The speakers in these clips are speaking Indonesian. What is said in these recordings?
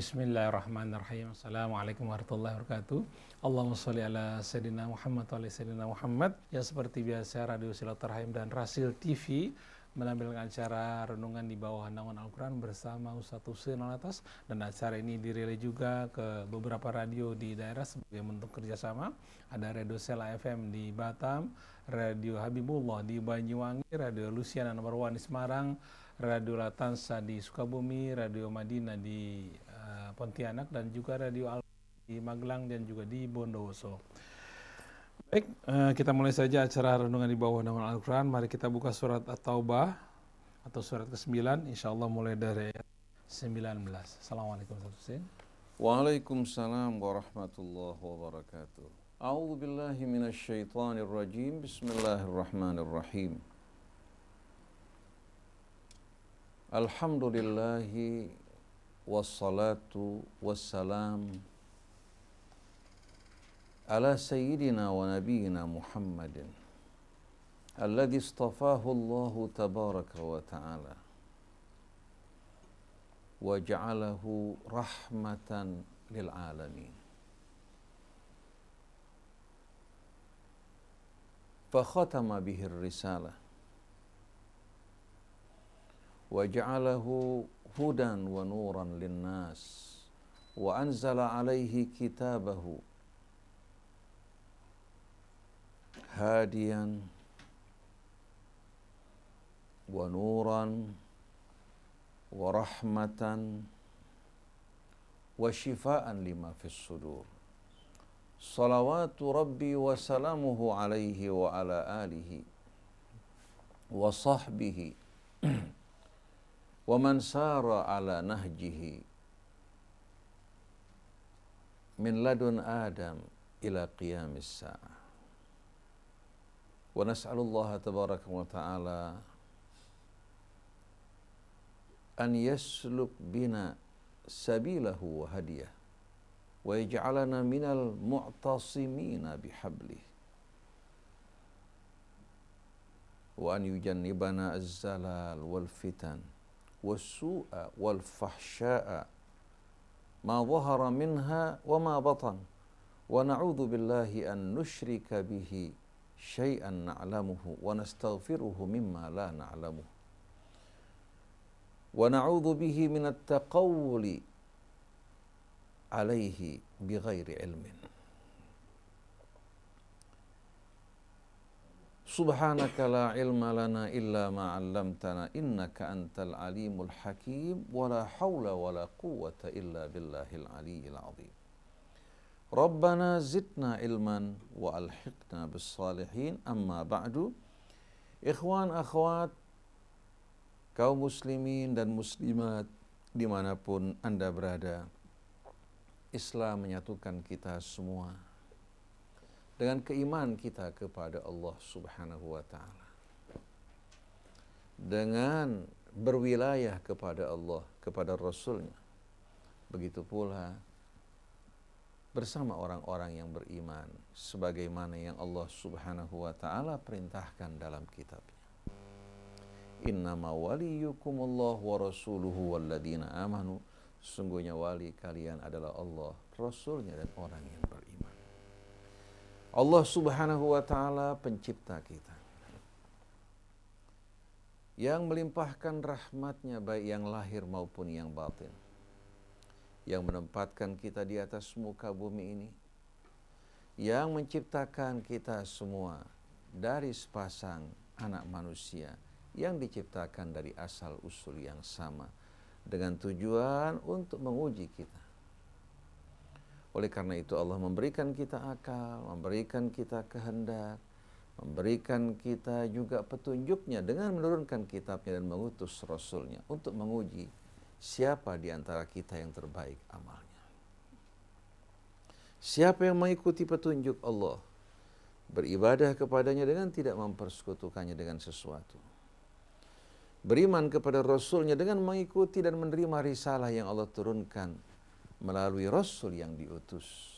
Bismillahirrahmanirrahim. Assalamualaikum warahmatullahi wabarakatuh. Allahumma sholli ala Sayyidina Muhammad wa ala Sayyidina Muhammad. Ya, seperti biasa Radio Silaturahim dan Rasil TV menampilkan acara renungan di bawah naungan Al-Quran bersama Ustadz Husein Alatas, dan acara ini dirilis juga ke beberapa radio di daerah sebagai bentuk kerjasama. Ada Radio Sela FM di Batam, Radio Habibullah di Banyuwangi, Radio Luciana nomor 1 di Semarang, Radio Latansa di Sukabumi, Radio Madinah di Pontianak, dan juga Radio Al di Magelang dan juga di Bondowoso. Baik, kita mulai saja acara renungan di bawah naungan Al-Quran. Mari kita buka surat At-Taubah atau surat ke-9, insyaallah mulai dari ayat 19. Assalamualaikum warahmatullahi wabarakatuh. Waalaikumsalam warahmatullahi wabarakatuh. A'udzu billahi minasyaitonir rajim. Bismillahirrahmanirrahim. Alhamdulillahi wassalatu wassalam ala sayyidina wa nabiyyina Muhammadin alladhi istafahu Allahu tabaraka wa ta'ala wa ja'alahu rahmatan lil alamin. Fa khatama bihi ar-risalah wa ja'alahu hudan wa nuran linnas wa anzala alaihi kitabahu hadiyan wa nuran wa rahmatan wa shifaan lima fis sudur. Salawatu rabbi wa salamuhu alaihi wa ala alihi wa sahbihi wa man sara ala nahjihi min ladun Adam ila qiyamis sa'ah. Wa nas'alullaha tabaraka wa ta'ala an yasluk bina sabilahu wa hadiyah wa yaj'alana minal mu'tasimina bihablih wa an yujannibana az-zalal wal fitan was-su'a wal fahsya'a ma dhahara minha wa ma batan wa na'udzu billahi an nusyrika bihi syai'an na'lamuhu wa nastaghfiruhu mimma la na'lamuh wa na'udzu bihi minat taqawuli alaihi bighairi ilmin. Subhanaka la ilma lana illa ma 'allamtana innaka antal alimul hakim wa la hawla wa la quwwata illa billahil aliyyil azim. Rabbana zidna ilman wa alhiqna bis salihin. Amma ba'du. Ikhwan akhwat, kaum muslimin dan muslimat dimanapun Anda berada, Islam menyatukan kita semua dengan keimanan kita kepada Allah Subhanahu wa ta'ala, dengan berwilayah kepada Allah, kepada Rasulnya. Begitu pula bersama orang-orang yang beriman sebagaimana yang Allah Subhanahu wa ta'ala perintahkan dalam kitabnya. Innama waliyukumullah wa rasuluhu walladzina amanu. Sungguhnya wali kalian adalah Allah, Rasulnya, dan orang yang beriman. Allah Subhanahu wa ta'ala pencipta kita, yang melimpahkan rahmatnya baik yang lahir maupun yang batin, yang menempatkan kita di atas muka bumi ini, yang menciptakan kita semua dari sepasang anak manusia yang diciptakan dari asal usul yang sama dengan tujuan untuk menguji kita. Oleh karena itu Allah memberikan kita akal, memberikan kita kehendak, memberikan kita juga petunjuknya dengan menurunkan kitabnya dan mengutus Rasulnya untuk menguji siapa di antara kita yang terbaik amalnya. Siapa yang mengikuti petunjuk Allah, beribadah kepadanya dengan tidak mempersekutukannya dengan sesuatu, beriman kepada Rasulnya dengan mengikuti dan menerima risalah yang Allah turunkan melalui Rasul yang diutus,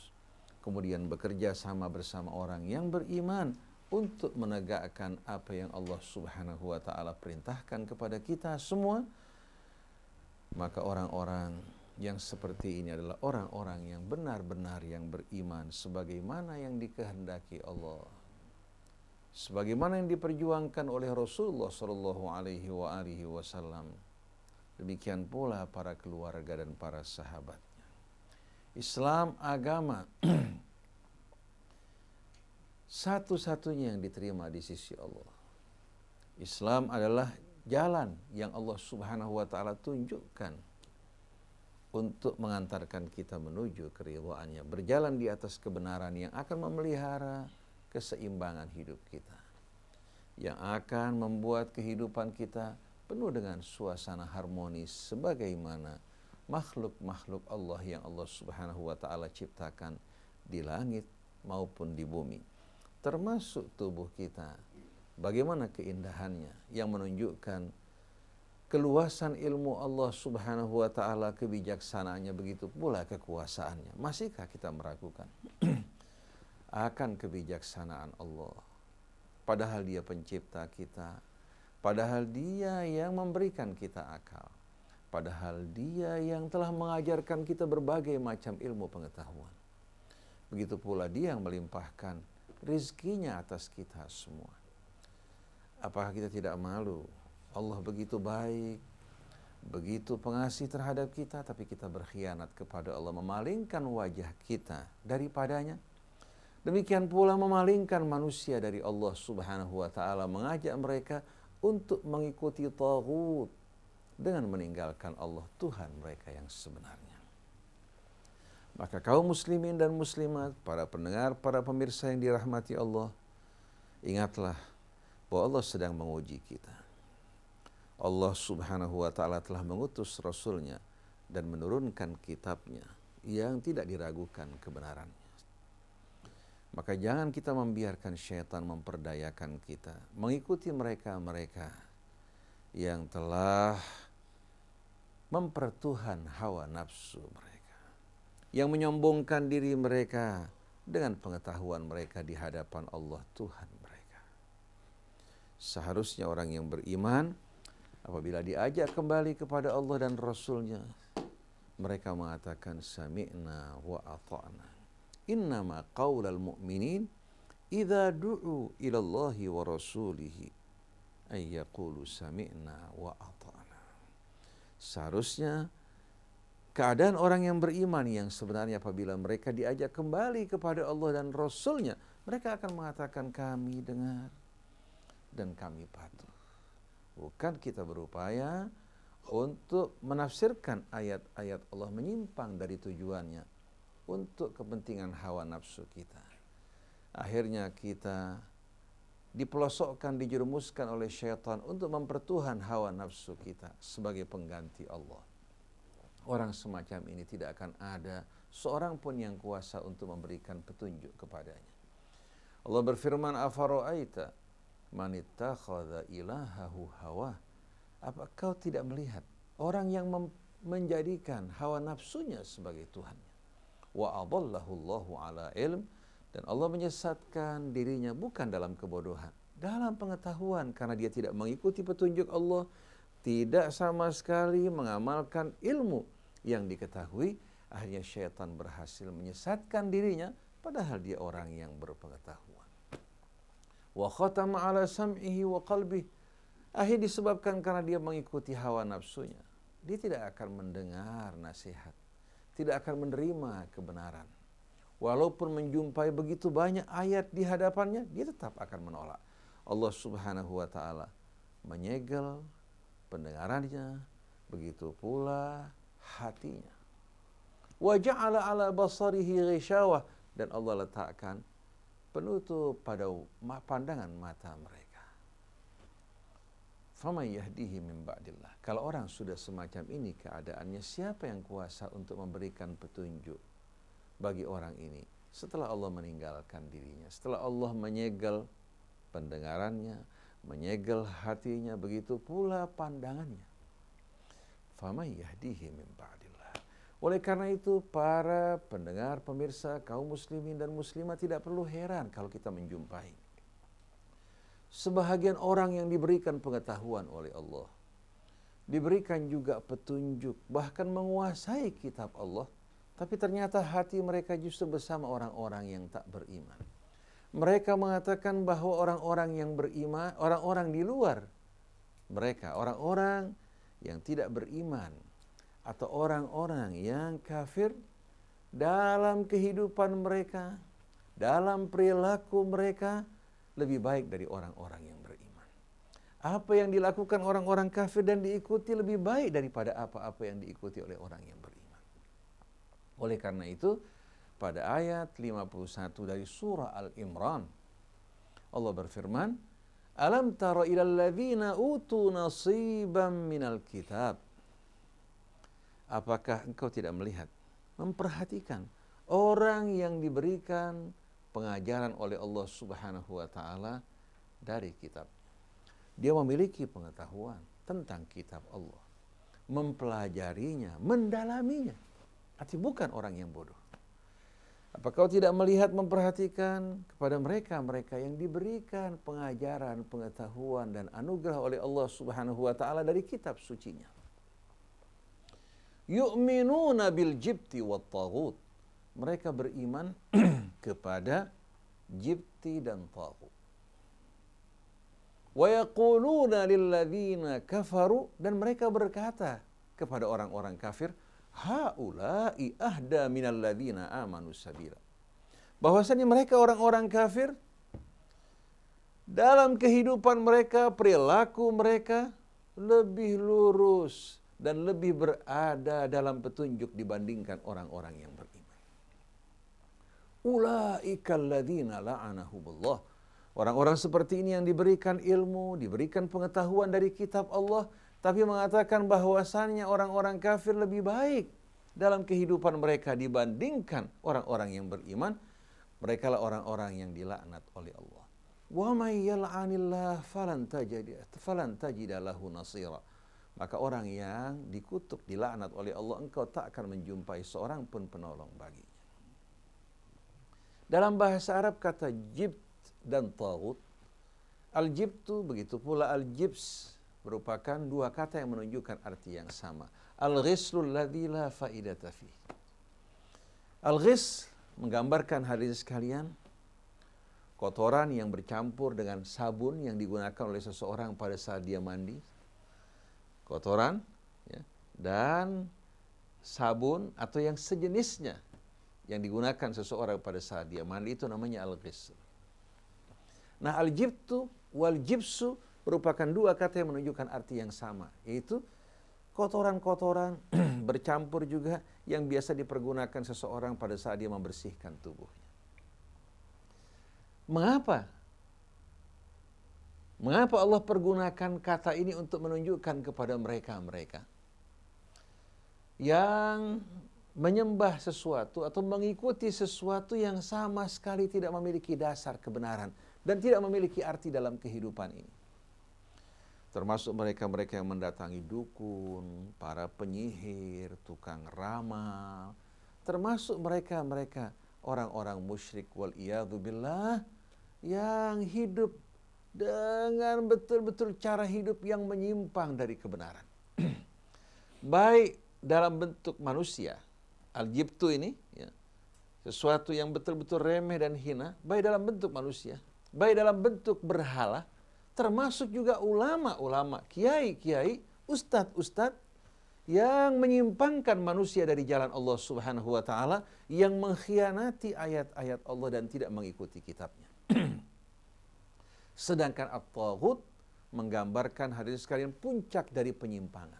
kemudian bekerja sama bersama orang yang beriman untuk menegakkan apa yang Allah Subhanahu wa ta'ala perintahkan kepada kita semua, maka orang-orang yang seperti ini adalah orang-orang yang benar-benar yang beriman sebagaimana yang dikehendaki Allah, sebagaimana yang diperjuangkan oleh Rasulullah sallallahu alaihi wasallam. Demikian pula para keluarga dan para sahabatnya. Islam agama satu-satunya yang diterima di sisi Allah. Islam adalah jalan yang Allah Subhanahu wa taala tunjukkan untuk mengantarkan kita menuju keridhaannya, berjalan di atas kebenaran yang akan memelihara keseimbangan hidup kita, yang akan membuat kehidupan kita penuh dengan suasana harmonis sebagaimana makhluk-makhluk Allah yang Allah Subhanahu wa taala ciptakan di langit maupun di bumi, termasuk tubuh kita. Bagaimana keindahannya yang menunjukkan keluasan ilmu Allah Subhanahu wa taala, kebijaksanaannya, begitu pula kekuasaannya. Masihkah kita meragukan akan kebijaksanaan Allah? Padahal Dia pencipta kita, padahal Dia yang memberikan kita akal, padahal Dia yang telah mengajarkan kita berbagai macam ilmu pengetahuan. Begitu pula Dia yang melimpahkan rizkinya atas kita semua. Apakah kita tidak malu? Allah begitu baik, begitu pengasih terhadap kita, tapi kita berkhianat kepada Allah, memalingkan wajah kita daripadanya. Demikian pula memalingkan manusia dari Allah Subhanahu wa taala, mengajak mereka untuk mengikuti taghut dengan meninggalkan Allah Tuhan mereka yang sebenarnya. Maka kaum muslimin dan muslimat, para pendengar, para pemirsa yang dirahmati Allah, ingatlah bahwa Allah sedang menguji kita. Allah Subhanahu wa taala telah mengutus Rasulnya dan menurunkan kitabnya yang tidak diragukan kebenarannya. Maka jangan kita membiarkan syaitan memperdayakan kita mengikuti mereka-mereka yang telah mempertuhan hawa nafsu mereka, yang menyombongkan diri mereka dengan pengetahuan mereka di hadapan Allah Tuhan mereka. Seharusnya orang yang beriman apabila diajak kembali kepada Allah dan Rasulnya, mereka mengatakan sami'na wa ata'na. Innama qaulal mu'minin idza du'u ila Allahi wa rasulihi ay yaqulu sami'na wa ata'na. Seharusnya keadaan orang yang beriman yang sebenarnya apabila mereka diajak kembali kepada Allah dan Rasulnya, mereka akan mengatakan kami dengar dan kami patuh. Bukan kita berupaya untuk menafsirkan ayat-ayat Allah menyimpang dari tujuannya untuk kepentingan hawa nafsu kita. Akhirnya kita dipelosokkan, dijerumuskan oleh syaitan untuk mempertuhan hawa nafsu kita sebagai pengganti Allah. Orang semacam ini tidak akan ada seorang pun yang kuasa untuk memberikan petunjuk kepadanya. Allah berfirman, afara'aita man ittakhadha ilahahu hawa. Apa kau tidak melihat orang yang menjadikan hawa nafsunya sebagai Tuhannya? Wa adallahu Allahu ala ilm, dan Allah menyesatkan dirinya bukan dalam kebodohan, dalam pengetahuan, karena dia tidak mengikuti petunjuk Allah, tidak sama sekali mengamalkan ilmu yang diketahui. Akhirnya syaitan berhasil menyesatkan dirinya padahal dia orang yang berpengetahuan. Wa khatama ala sam'ihi wa qalbihi. Akhirnya disebabkan karena dia mengikuti hawa nafsunya, dia tidak akan mendengar nasihat, tidak akan menerima kebenaran. Walaupun menjumpai begitu banyak ayat di hadapannya, dia tetap akan menolak. Allah Subhanahu wa taala menyegel pendengarannya, begitu pula hatinya. Wa ja'ala ala basarihi ghishawah, dan Allah letakkan penutup pada pandangan mata mereka. Faman yahdihi min ba'dillah. Kalau orang sudah semacam ini keadaannya, siapa yang kuasa untuk memberikan petunjuk bagi orang ini setelah Allah meninggalkan dirinya, setelah Allah menyegel pendengarannya, menyegel hatinya, begitu pula pandangannya. Faman yahdihi min ba'dillah. Oleh karena itu, para pendengar, pemirsa, kaum muslimin dan muslimat tidak perlu heran kalau kita menjumpai sebahagian orang yang diberikan pengetahuan oleh Allah, diberikan juga petunjuk, bahkan menguasai kitab Allah, tapi ternyata hati mereka justru bersama orang-orang yang tak beriman. Mereka mengatakan bahwa orang-orang yang beriman, orang-orang di luar mereka, orang-orang yang tidak beriman atau orang-orang yang kafir, dalam kehidupan mereka, dalam perilaku mereka lebih baik dari orang-orang yang beriman. Apa yang dilakukan orang-orang kafir dan diikuti lebih baik daripada apa-apa yang diikuti oleh orang yang beriman. Oleh karena itu, pada ayat 51 dari surah Al-Imran, Allah berfirman, "Alam tara ilal ladzina utu nasiban minal kitab." Apakah engkau tidak melihat, memperhatikan orang yang diberikan pengajaran oleh Allah Subhanahu wa taala dari kitab. Dia memiliki pengetahuan tentang kitab Allah, mempelajarinya, mendalaminya. Artinya bukan orang yang bodoh. Apa kau tidak melihat, memperhatikan kepada mereka yang diberikan pengajaran, pengetahuan dan anugerah oleh Allah Subhanahu wa taala dari kitab sucinya. Yu'minuna bil jibti wat taghut. Mereka beriman kepada jibti dan taghut. Wa yaquluna lil ladzina kafaru, dan mereka berkata kepada orang-orang kafir, haula'i ahda minal ladzina amanu sabila. Bahwasanya mereka orang-orang kafir, dalam kehidupan mereka, perilaku mereka lebih lurus dan lebih berada dalam petunjuk dibandingkan orang-orang yang beriman. Ulaika alladzina la'anahumullah. Orang-orang seperti ini yang diberikan ilmu, diberikan pengetahuan dari kitab Allah, tapi mengatakan bahwasannya orang-orang kafir lebih baik dalam kehidupan mereka dibandingkan orang-orang yang beriman. Mereka lah orang-orang yang dilaknat oleh Allah. Wa may yal'anillah falan tajida lahu nasira. Maka orang yang dikutuk, dilaknat oleh Allah, engkau tak akan menjumpai seorang pun penolong baginya. Dalam bahasa Arab kata jibt dan taghut, al-jibtu begitu pula al-jibs merupakan dua kata yang menunjukkan arti yang sama. Al-ghislul ladzi la faidata fi. Al-ghis menggambarkan hadirin sekalian kotoran yang bercampur dengan sabun yang digunakan oleh seseorang pada saat dia mandi. Kotoran ya, dan sabun atau yang sejenisnya yang digunakan seseorang pada saat dia mandi, itu namanya al-ghis. Nah, al-jibtu wal jibsu merupakan dua kata yang menunjukkan arti yang sama, yaitu kotoran-kotoran bercampur juga yang biasa dipergunakan seseorang pada saat dia membersihkan tubuhnya. Mengapa? Mengapa Allah pergunakan kata ini untuk menunjukkan kepada mereka-mereka yang menyembah sesuatu atau mengikuti sesuatu yang sama sekali tidak memiliki dasar kebenaran dan tidak memiliki arti dalam kehidupan ini. Termasuk mereka-mereka yang mendatangi dukun, para penyihir, tukang ramal, termasuk mereka-mereka orang-orang musyrik wal-iyadzubillah yang hidup dengan betul-betul cara hidup yang menyimpang dari kebenaran. Baik dalam bentuk manusia, al-jibtu ini ya, sesuatu yang betul-betul remeh dan hina, baik dalam bentuk manusia, baik dalam bentuk berhala, termasuk juga ulama-ulama, kiai-kiai, ustadz-ustadz yang menyimpangkan manusia dari jalan Allah Subhanahu wa taala, yang mengkhianati ayat-ayat Allah dan tidak mengikuti kitabnya. Sedangkan at-taghut menggambarkan hadirin sekalian puncak dari penyimpangan.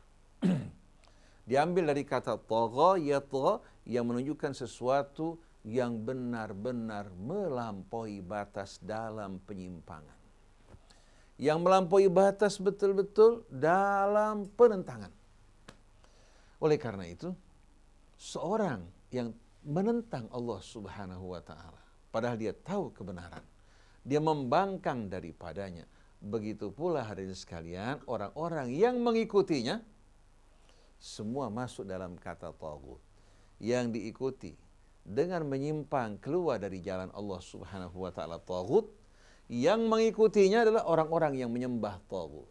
Diambil dari kata tagha yatgha yang menunjukkan sesuatu yang benar-benar melampaui batas dalam penyimpangan. Yang melampaui batas betul-betul dalam penentangan. Oleh karena itu, seorang yang menentang Allah Subhanahu wa taala, padahal dia tahu kebenaran, dia membangkang daripadanya. Begitu pula hadirin sekalian, orang-orang yang mengikutinya semua masuk dalam kata taghut, yang diikuti dengan menyimpang keluar dari jalan Allah Subhanahu wa taala taghut, yang mengikutinya adalah orang-orang yang menyembah taghut.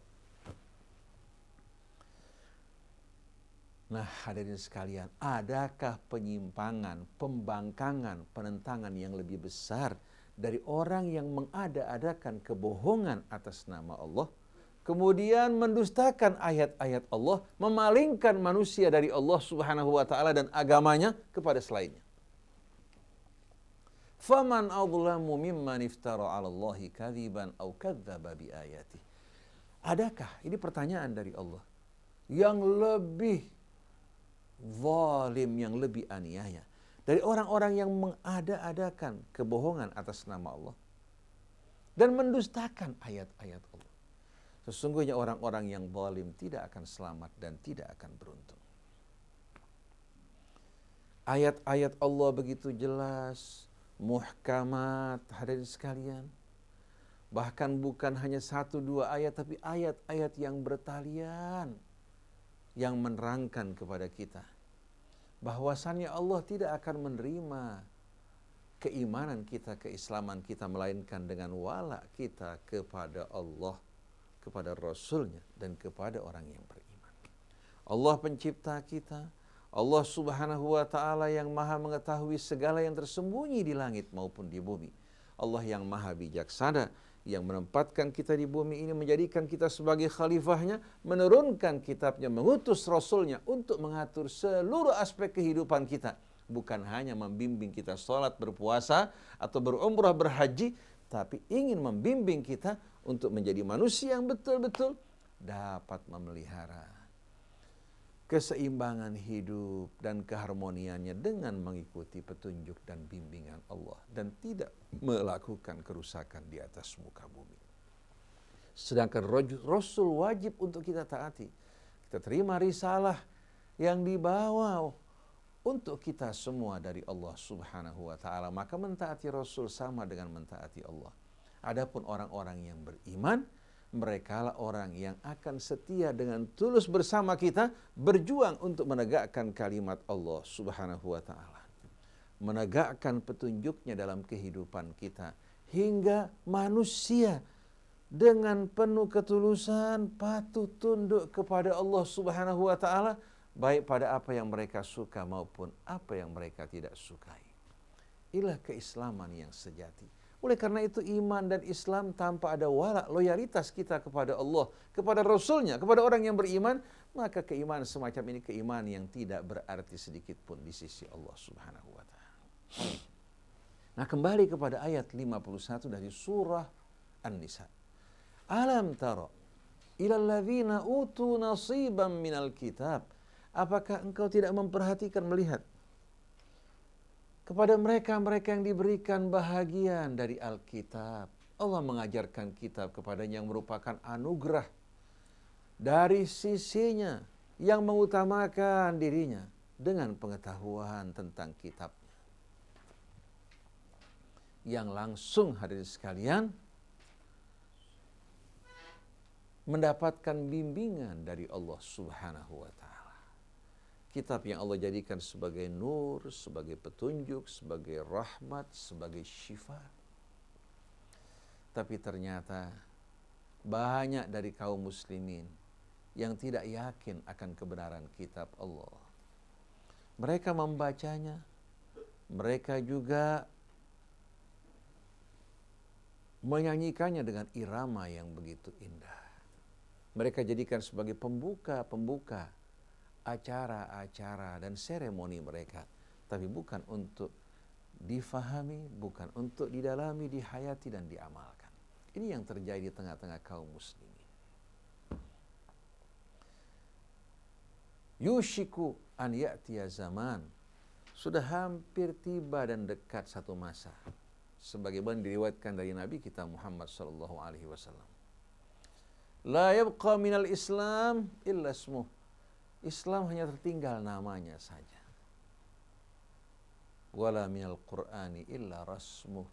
Nah, hadirin sekalian, adakah penyimpangan, pembangkangan, penentangan yang lebih besar dari orang yang mengada-adakan kebohongan atas nama Allah, kemudian mendustakan ayat-ayat Allah, memalingkan manusia dari Allah Subhanahu wa taala dan agamanya kepada selainnya. Faman adlamu mimman iftara 'ala Allahi kadziban aw kadzdzaba bi ayatihi. Adakah, ini pertanyaan dari Allah, yang lebih zalim, yang lebih aniaya dari orang-orang yang mengada-adakan kebohongan atas nama Allah dan mendustakan ayat-ayat Allah? Sesungguhnya orang-orang yang zalim tidak akan selamat dan tidak akan beruntung. Ayat-ayat Allah begitu jelas, muhkamat, hadirin sekalian. Bahkan bukan hanya 1-2 ayat, tapi ayat-ayat yang bertalian yang menerangkan kepada kita bahwasannya Allah tidak akan menerima keimanan kita, keislaman kita, melainkan dengan wala kita kepada Allah, kepada Rasulnya, dan kepada orang yang beriman. Allah pencipta kita, Allah Subhanahu wa ta'ala yang maha mengetahui segala yang tersembunyi di langit maupun di bumi. Allah yang maha bijaksana, yang menempatkan kita di bumi ini, menjadikan kita sebagai khalifahnya, menurunkan kitabnya, mengutus Rasulnya untuk mengatur seluruh aspek kehidupan kita. Bukan hanya membimbing kita sholat, berpuasa, atau berumrah, berhaji, tapi ingin membimbing kita untuk menjadi manusia yang betul-betul dapat memelihara keseimbangan hidup dan keharmoniannya dengan mengikuti petunjuk dan bimbingan Allah dan tidak melakukan kerusakan di atas muka bumi. Sedangkan Rasul wajib untuk kita taati. Kita terima risalah yang dibawa untuk kita semua dari Allah Subhanahu wa ta'ala. Maka mentaati Rasul sama dengan mentaati Allah. Adapun orang-orang yang beriman, merekalah orang yang akan setia dengan tulus bersama kita, berjuang untuk menegakkan kalimat Allah Subhanahu wa ta'ala, menegakkan petunjuknya dalam kehidupan kita, hingga manusia dengan penuh ketulusan patuh tunduk kepada Allah Subhanahu wa ta'ala, baik pada apa yang mereka suka maupun apa yang mereka tidak sukai. Inilah keislaman yang sejati. Oleh karena itu iman dan Islam tanpa ada wala, loyalitas kita kepada Allah, kepada Rasulnya, kepada orang yang beriman, maka keimanan semacam ini keimanan yang tidak berarti sedikit pun di sisi Allah Subhanahu wa ta'ala. Nah, kembali kepada ayat 51 dari surah An-Nisa. Alam tara ilal ladzina utu nasiban minal kitab. Apakah engkau tidak memperhatikan, melihat kepada mereka-mereka yang diberikan bahagian dari Alkitab? Allah mengajarkan kitab kepadanya yang merupakan anugerah dari sisinya, yang mengutamakan dirinya dengan pengetahuan tentang kitabnya, yang langsung, hadirin sekalian, mendapatkan bimbingan dari Allah Subhanahu wa ta'ala. Kitab yang Allah jadikan sebagai nur, sebagai petunjuk, sebagai rahmat, sebagai syifa. Tapi ternyata banyak dari kaum muslimin yang tidak yakin akan kebenaran kitab Allah. Mereka membacanya, mereka juga menyanyikannya dengan irama yang begitu indah. Mereka jadikan sebagai pembuka acara-acara dan seremoni mereka, tapi bukan untuk difahami, bukan untuk didalami, dihayati dan diamalkan. Ini yang terjadi di tengah-tengah kaum muslimin. Yushiku an ya'tiya zaman, sudah hampir tiba dan dekat satu masa, sebagaimana diriwayatkan dari Nabi kita Muhammad sallallahu alaihi wasallam. La yabqa minal Islam illa ismuh. Islam hanya tertinggal namanya saja. Wala minal Qur'ani illa rasmuh.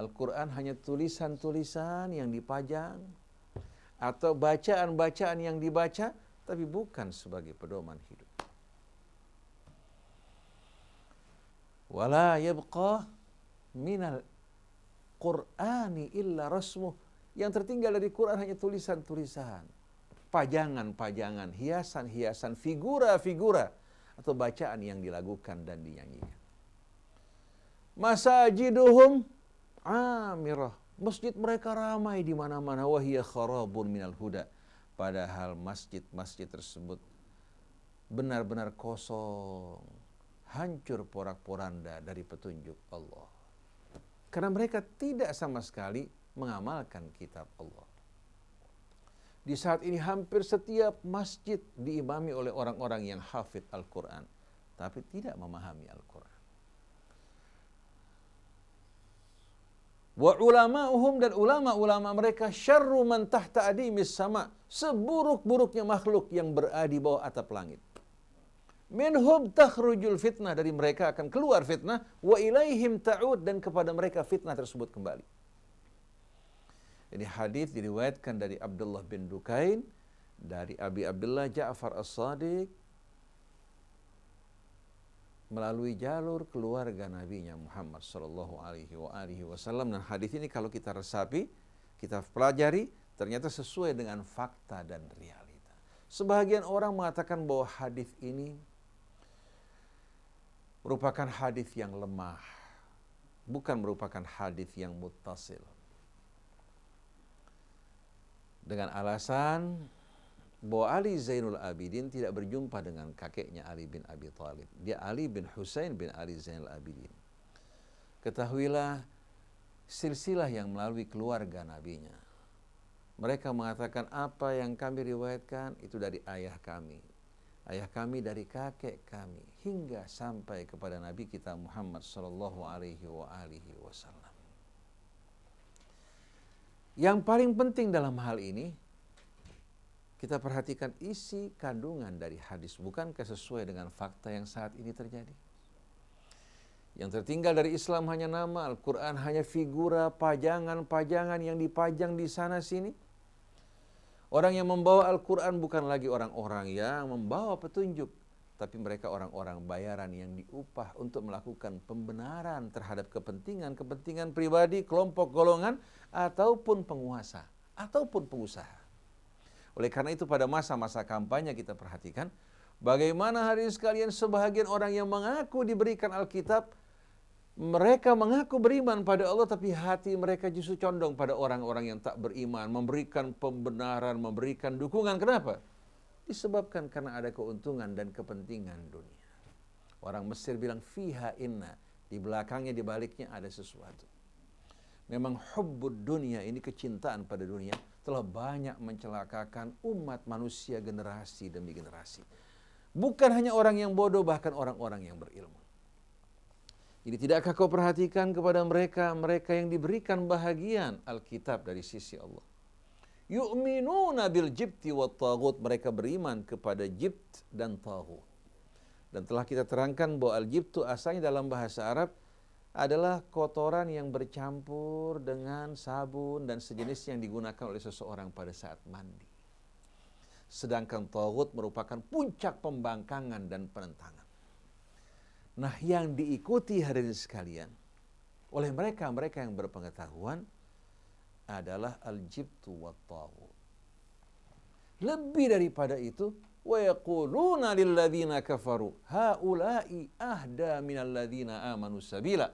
Al-Quran hanya tulisan-tulisan yang dipajang atau bacaan-bacaan yang dibaca, tapi bukan sebagai pedoman hidup. Wala yabqa minal Qur'ani illa rasmuh. Yang tertinggal dari Quran hanya tulisan-tulisan, pajangan-pajangan, hiasan-hiasan, figura-figura atau bacaan yang dilakukan dan dinyanyikan. Masajiduhum amirah. Masjid mereka ramai di mana-mana. Wahiyya kharabun minal huda. Padahal masjid-masjid tersebut benar-benar kosong, hancur porak-poranda dari petunjuk Allah. Karena mereka tidak sama sekali mengamalkan kitab Allah. Di saat ini hampir setiap masjid diimami oleh orang-orang yang hafid Al-Quran, tapi tidak memahami Al-Quran. Wa ulama'uhum, dan ulama-ulama mereka syarru man tahta adimis sama, seburuk-buruknya makhluk yang berada di bawah atap langit. Minhum takhrujul fitnah, dari mereka akan keluar fitnah, wa ilaihim ta'ud, dan kepada mereka fitnah tersebut kembali. Ini hadis diriwayatkan dari Abdullah bin Dukain, dari Abi Abdullah Ja'far As-Sadiq, melalui jalur keluarga Nabi-Nya Muhammad sallallahu alaihi wasallam. Dan hadis ini kalau kita resapi, kita pelajari, ternyata sesuai dengan fakta dan realita. Sebagian orang mengatakan bahwa hadis ini merupakan hadis yang lemah, bukan merupakan hadis yang muttasil. Dengan alasan bahwa Ali Zainul Abidin tidak berjumpa dengan kakeknya Ali bin Abi Thalib. Dia Ali bin Husain bin Ali Zainul Abidin. Ketahuilah silsilah yang melalui keluarga nabinya. Mereka mengatakan apa yang kami riwayatkan itu dari ayah kami. Ayah kami dari kakek kami. Hingga sampai kepada Nabi kita Muhammad sallallahu alaihi wasallam. Yang paling penting dalam hal ini, kita perhatikan isi kandungan dari hadis. Bukankah sesuai dengan fakta yang saat ini terjadi? Yang tertinggal dari Islam hanya nama, Al-Quran hanya figura, pajangan-pajangan yang dipajang di sana sini. Orang yang membawa Al-Quran bukan lagi orang-orang yang membawa petunjuk, tapi mereka orang-orang bayaran yang diupah untuk melakukan pembenaran terhadap kepentingan pribadi, kelompok golongan, ataupun penguasa, ataupun pengusaha. Oleh karena itu pada masa-masa kampanye kita perhatikan bagaimana hari ini sekalian sebahagian orang yang mengaku diberikan Alkitab, mereka mengaku beriman pada Allah, tapi hati mereka justru condong pada orang-orang yang tak beriman, memberikan pembenaran, memberikan dukungan. Kenapa? Disebabkan karena ada keuntungan dan kepentingan dunia. Orang Mesir bilang fiha inna, di belakangnya, di baliknya ada sesuatu. Memang hubbud dunia ini, kecintaan pada dunia, telah banyak mencelakakan umat manusia generasi demi generasi. Bukan hanya orang yang bodoh, bahkan orang-orang yang berilmu. Jadi tidakkah kau perhatikan kepada mereka yang diberikan bahagian Alkitab dari sisi Allah. Yu'minuna bil jibti wa taghut, mereka beriman kepada jibt dan taghut. Dan telah kita terangkan bahwa al-jibtu asalnya dalam bahasa Arab adalah kotoran yang bercampur dengan sabun dan sejenis yang digunakan oleh seseorang pada saat mandi. Sedangkan taghut merupakan puncak pembangkangan dan penentangan. Nah, yang diikuti hadirin sekalian oleh mereka yang berpengetahuan adalah al-jibtu wa taghut. Lebih daripada itu, wa yaquluna lil ladzina kafaru haula'i ahda minal ladzina amanu sabila.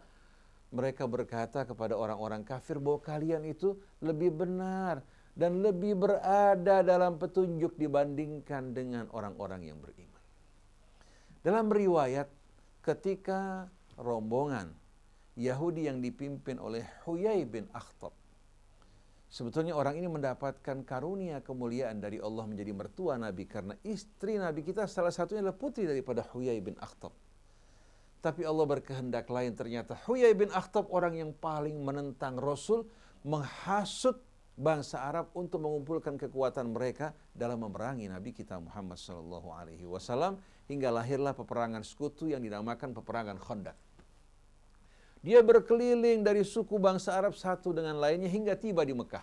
Mereka berkata kepada orang-orang kafir bahwa kalian itu lebih benar dan lebih berada dalam petunjuk dibandingkan dengan orang-orang yang beriman. Dalam riwayat, ketika rombongan Yahudi yang dipimpin oleh Huyai bin Akhtab, sebetulnya orang ini mendapatkan karunia kemuliaan dari Allah menjadi mertua Nabi, karena istri Nabi kita salah satunya adalah putri daripada Huyai bin Akhtab. Tapi Allah berkehendak lain, ternyata Huyai bin Akhtab orang yang paling menentang Rasul, menghasut bangsa Arab untuk mengumpulkan kekuatan mereka dalam memerangi Nabi kita Muhammad SAW, hingga lahirlah peperangan sekutu yang dinamakan peperangan Khandaq. Dia berkeliling dari suku bangsa Arab satu dengan lainnya hingga tiba di Mekah.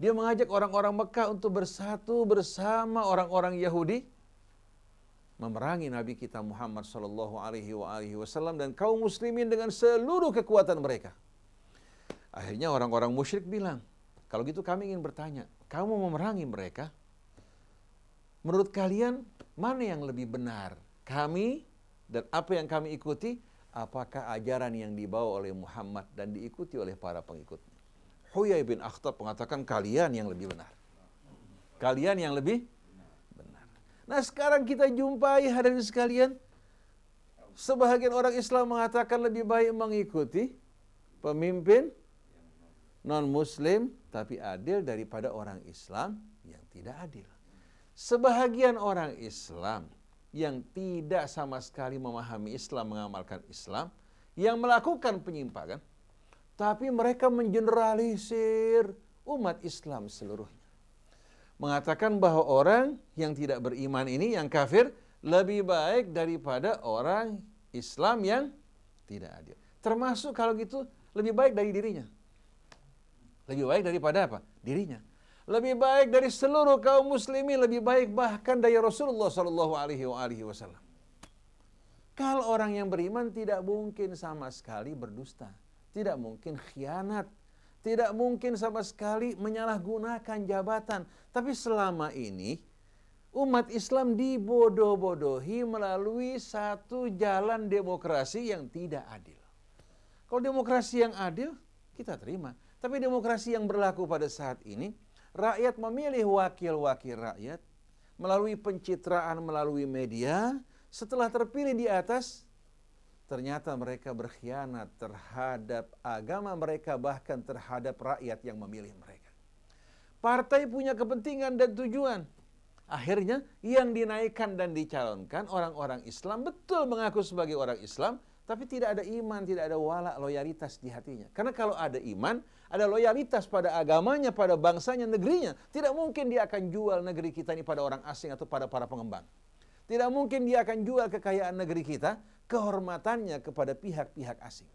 Dia mengajak orang-orang Mekah untuk bersatu bersama orang-orang Yahudi memerangi Nabi kita Muhammad SAW dan kaum muslimin dengan seluruh kekuatan mereka. Akhirnya orang-orang musyrik bilang, kalau gitu kami ingin bertanya, kamu memerangi mereka, menurut kalian mana yang lebih benar? kami dan apa yang kami ikuti, apakah ajaran yang dibawa oleh Muhammad dan diikuti oleh para pengikutnya. Huyai bin Akhtab mengatakan kalian yang lebih benar. Kalian yang lebih benar. Nah sekarang kita jumpai hadirin sekalian, sebahagian orang Islam mengatakan lebih baik mengikuti pemimpin non-muslim tapi adil daripada orang Islam yang tidak adil. Sebahagian orang Islam yang tidak sama sekali memahami Islam, mengamalkan Islam, yang melakukan penyimpangan, tapi mereka mengeneralisir umat Islam seluruhnya. Mengatakan bahwa orang yang tidak beriman ini, yang kafir, lebih baik daripada orang Islam yang tidak adil. Termasuk kalau gitu, lebih baik dari dirinya. Lebih baik daripada apa? Dirinya. Lebih baik dari seluruh kaum muslimin, lebih baik bahkan dari Rasulullah SAW. Kalau orang yang beriman tidak mungkin sama sekali berdusta, tidak mungkin khianat, tidak mungkin sama sekali menyalahgunakan jabatan. Tapi selama ini umat Islam dibodoh-bodohi melalui satu jalan demokrasi yang tidak adil. Kalau demokrasi yang adil, kita terima. Tapi demokrasi yang berlaku pada saat ini, rakyat memilih wakil-wakil rakyat melalui pencitraan, melalui media. Setelah terpilih di atas, ternyata mereka berkhianat terhadap agama mereka, bahkan terhadap rakyat yang memilih mereka. Partai punya kepentingan dan tujuan. Akhirnya yang dinaikkan dan dicalonkan orang-orang Islam, betul mengaku sebagai orang Islam, tapi tidak ada iman, tidak ada wala, loyalitas di hatinya. Karena kalau ada iman, ada loyalitas pada agamanya, pada bangsanya, negerinya, tidak mungkin dia akan jual negeri kita ini pada orang asing atau pada para pengembang. Tidak mungkin dia akan jual kekayaan negeri kita, kehormatannya kepada pihak-pihak asing.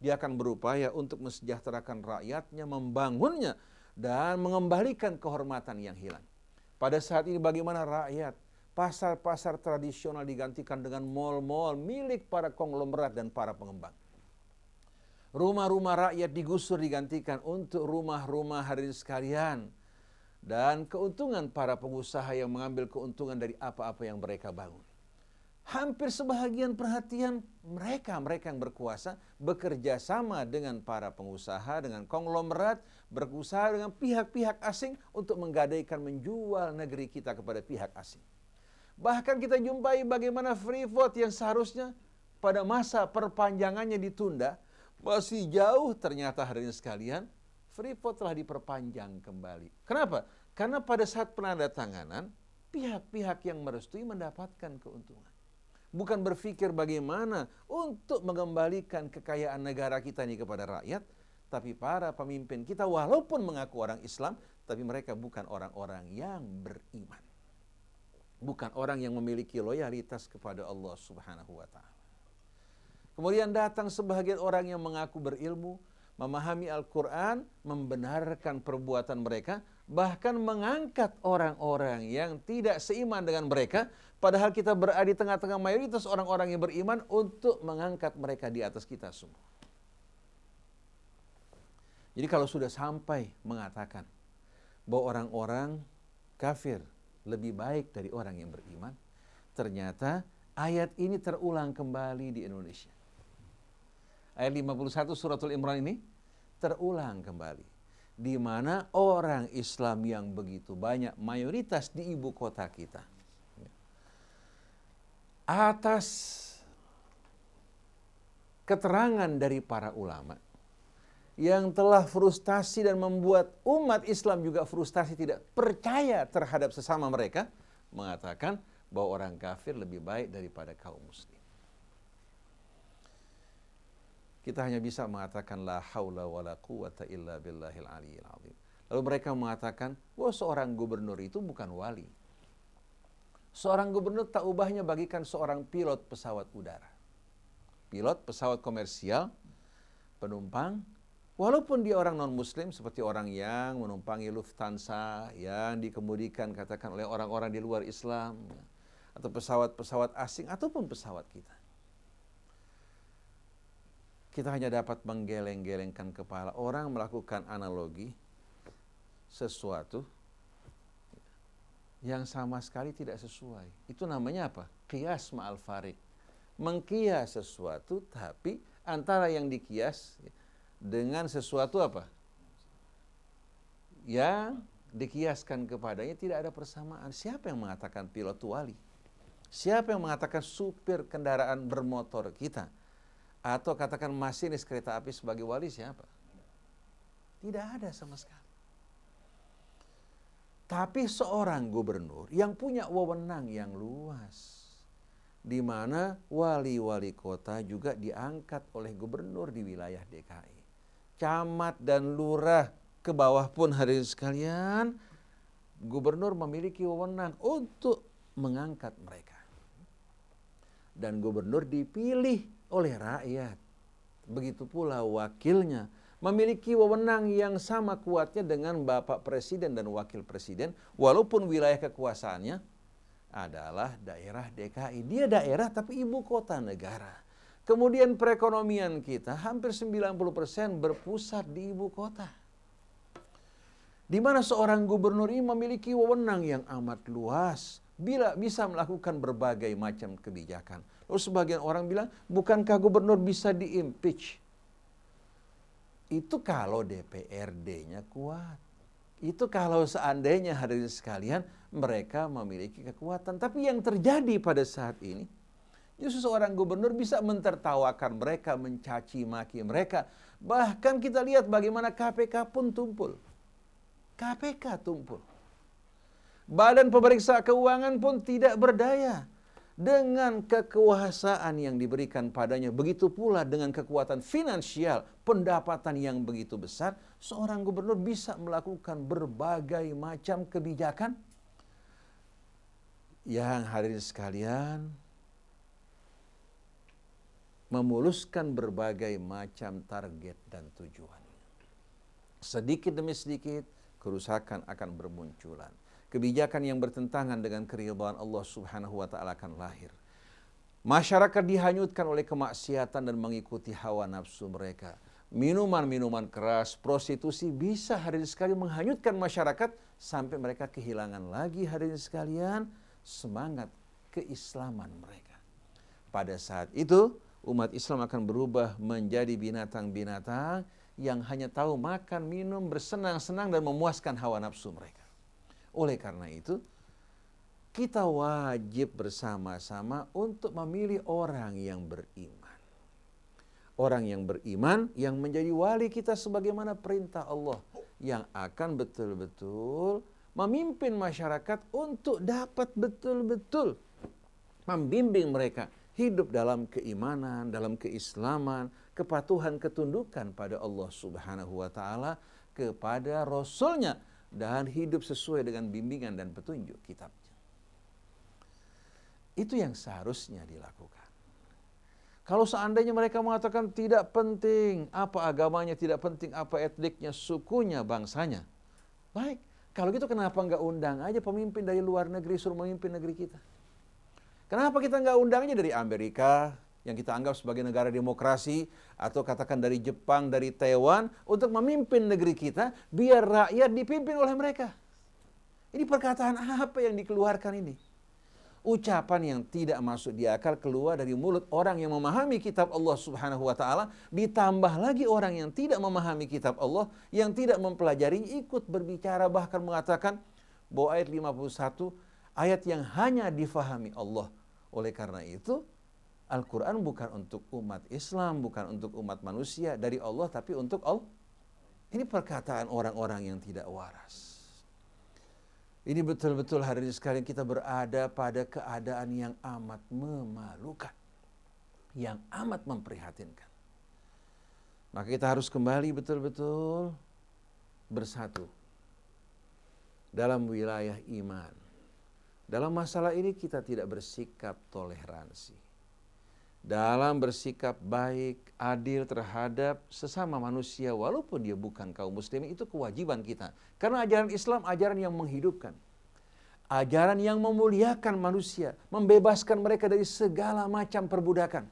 Dia akan berupaya untuk mensejahterakan rakyatnya, membangunnya, dan mengembalikan kehormatan yang hilang. Pada saat ini bagaimana rakyat, pasar-pasar tradisional digantikan dengan mal-mal milik para konglomerat dan para pengembang. Rumah-rumah rakyat digusur digantikan untuk rumah-rumah hadirin sekalian. Dan keuntungan para pengusaha yang mengambil keuntungan dari apa-apa yang mereka bangun. Hampir sebahagian perhatian mereka yang berkuasa bekerja sama dengan para pengusaha, dengan konglomerat, berusaha dengan pihak-pihak asing untuk menggadaikan menjual negeri kita kepada pihak asing. Bahkan kita jumpai bagaimana Freeport yang seharusnya pada masa perpanjangannya ditunda, masih jauh ternyata hadirin sekalian, Freeport telah diperpanjang kembali. Kenapa? Karena pada saat penandatanganan, pihak-pihak yang merestui mendapatkan keuntungan. Bukan berpikir bagaimana untuk mengembalikan kekayaan negara kita ini kepada rakyat, tapi para pemimpin kita walaupun mengaku orang Islam, tapi mereka bukan orang-orang yang beriman. Bukan orang yang memiliki loyalitas kepada Allah Subhanahu wa Ta'ala. Kemudian datang sebagian orang yang mengaku berilmu, memahami Al-Quran, membenarkan perbuatan mereka, bahkan mengangkat orang-orang yang tidak seiman dengan mereka, padahal kita berada di tengah-tengah mayoritas orang-orang yang beriman untuk mengangkat mereka di atas kita semua. Jadi kalau sudah sampai mengatakan bahwa orang-orang kafir lebih baik dari orang yang beriman, ternyata ayat ini terulang kembali di Indonesia. Ayat 51 suratul Imran ini terulang kembali. Di mana orang Islam yang begitu banyak, mayoritas di ibu kota kita, atas keterangan dari para ulama yang telah frustasi dan membuat umat Islam juga frustasi, tidak percaya terhadap sesama mereka, mengatakan bahwa orang kafir lebih baik daripada kaum muslim. Kita hanya bisa mengatakan la haula wala quwata illa billahil aliyyil azim. Lalu mereka mengatakan bahwa seorang gubernur itu bukan wali. Seorang gubernur tak ubahnya bagikan seorang pilot pesawat udara. Pilot pesawat komersial, penumpang, walaupun dia orang non-muslim seperti orang yang menumpangi Lufthansa, yang dikemudikan katakan oleh orang-orang di luar Islam, atau pesawat-pesawat asing, ataupun pesawat kita. Kita hanya dapat menggeleng-gelengkan kepala. Orang melakukan analogi sesuatu yang sama sekali tidak sesuai. Itu namanya apa? qiyas ma'al farik. Mengkias sesuatu, tapi antara yang dikias dengan sesuatu apa? Yang dikiaskan kepadanya tidak ada persamaan. Siapa yang mengatakan pilot wali? Siapa yang mengatakan supir kendaraan bermotor kita? Atau katakan masinis kereta api sebagai wali, siapa? Tidak ada sama sekali. Tapi seorang gubernur yang punya wewenang yang luas, di mana wali-wali kota juga diangkat oleh gubernur di wilayah DKI. Camat dan lurah ke bawah pun hadirin sekalian, gubernur memiliki wewenang untuk mengangkat mereka. Dan gubernur dipilih oleh rakyat. Begitu pula wakilnya memiliki wewenang yang sama kuatnya dengan Bapak Presiden dan Wakil Presiden, walaupun wilayah kekuasaannya adalah daerah DKI. Dia daerah tapi ibu kota negara. Kemudian perekonomian kita hampir 90% berpusat di ibu kota. Di mana seorang gubernur ini memiliki wewenang yang amat luas, bila bisa melakukan berbagai macam kebijakan. Lalu sebagian orang bilang, bukankah gubernur bisa di-impeach? Itu kalau DPRD-nya kuat. Itu kalau seandainya hadirin sekalian mereka memiliki kekuatan. Tapi yang terjadi pada saat ini, justru seorang gubernur bisa mentertawakan mereka, mencaci maki mereka. Bahkan kita lihat bagaimana KPK pun tumpul. KPK tumpul. Badan Pemeriksa Keuangan pun tidak berdaya. Dengan kekuasaan yang diberikan padanya, begitu pula dengan kekuatan finansial, pendapatan yang begitu besar, seorang gubernur bisa melakukan berbagai macam kebijakan yang hadirin sekalian memuluskan berbagai macam target dan tujuan. Sedikit demi sedikit, kerusakan akan bermunculan. Kebijakan yang bertentangan dengan keridhaan Allah Subhanahu wa taala akan lahir. Masyarakat dihanyutkan oleh kemaksiatan dan mengikuti hawa nafsu mereka. Minuman-minuman keras, prostitusi bisa hadirin sekalian menghanyutkan masyarakat sampai mereka kehilangan lagi hadirin sekalian semangat keislaman mereka. Pada saat itu umat Islam akan berubah menjadi binatang-binatang yang hanya tahu makan, minum, bersenang-senang dan memuaskan hawa nafsu mereka. Oleh karena itu, kita wajib bersama-sama untuk memilih orang yang beriman. Orang yang beriman yang menjadi wali kita sebagaimana perintah Allah, yang akan betul-betul memimpin masyarakat untuk dapat betul-betul membimbing mereka hidup dalam keimanan, dalam keislaman, kepatuhan, ketundukan pada Allah Subhanahu wa taala, kepada Rasul-Nya, dan hidup sesuai dengan bimbingan dan petunjuk kitabnya. Itu yang seharusnya dilakukan. Kalau seandainya mereka mengatakan tidak penting, apa agamanya, tidak penting apa etniknya, sukunya, bangsanya. Baik, kalau gitu kenapa nggak undang aja pemimpin dari luar negeri suruh memimpin negeri kita? Kenapa kita nggak undang aja dari Amerika, yang kita anggap sebagai negara demokrasi, atau katakan dari Jepang, dari Taiwan, untuk memimpin negeri kita, biar rakyat dipimpin oleh mereka. Ini perkataan apa yang dikeluarkan ini? Ucapan yang tidak masuk di akal keluar dari mulut orang yang memahami kitab Allah Subhanahu wa taala, ditambah lagi orang yang tidak memahami kitab Allah, yang tidak mempelajari, ikut berbicara bahkan mengatakan bahwa ayat 51 ayat yang hanya difahami Allah. Oleh karena itu, Al-Quran bukan untuk umat Islam, bukan untuk umat manusia dari Allah, tapi untuk Allah. Ini perkataan orang-orang yang tidak waras. Ini betul-betul hari ini sekalian kita berada pada keadaan yang amat memalukan, yang amat memprihatinkan. Maka kita harus kembali betul-betul bersatu dalam wilayah iman. Dalam masalah ini kita tidak bersikap toleransi. Dalam bersikap baik, adil terhadap sesama manusia walaupun dia bukan kaum muslimin, itu kewajiban kita. Karena ajaran Islam ajaran yang menghidupkan. Ajaran yang memuliakan manusia, membebaskan mereka dari segala macam perbudakan.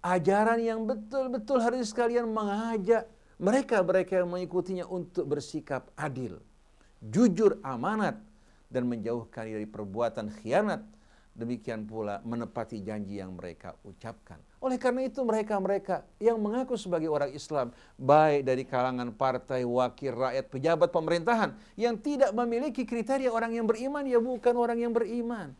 Ajaran yang betul-betul harus sekalian mengajak mereka yang mengikutinya untuk bersikap adil, jujur, amanat, dan menjauhkan dari perbuatan khianat, demikian pula menepati janji yang mereka ucapkan. Oleh karena itu mereka-mereka yang mengaku sebagai orang Islam, baik dari kalangan partai, wakil rakyat, pejabat pemerintahan, yang tidak memiliki kriteria orang yang beriman, ya bukan orang yang beriman.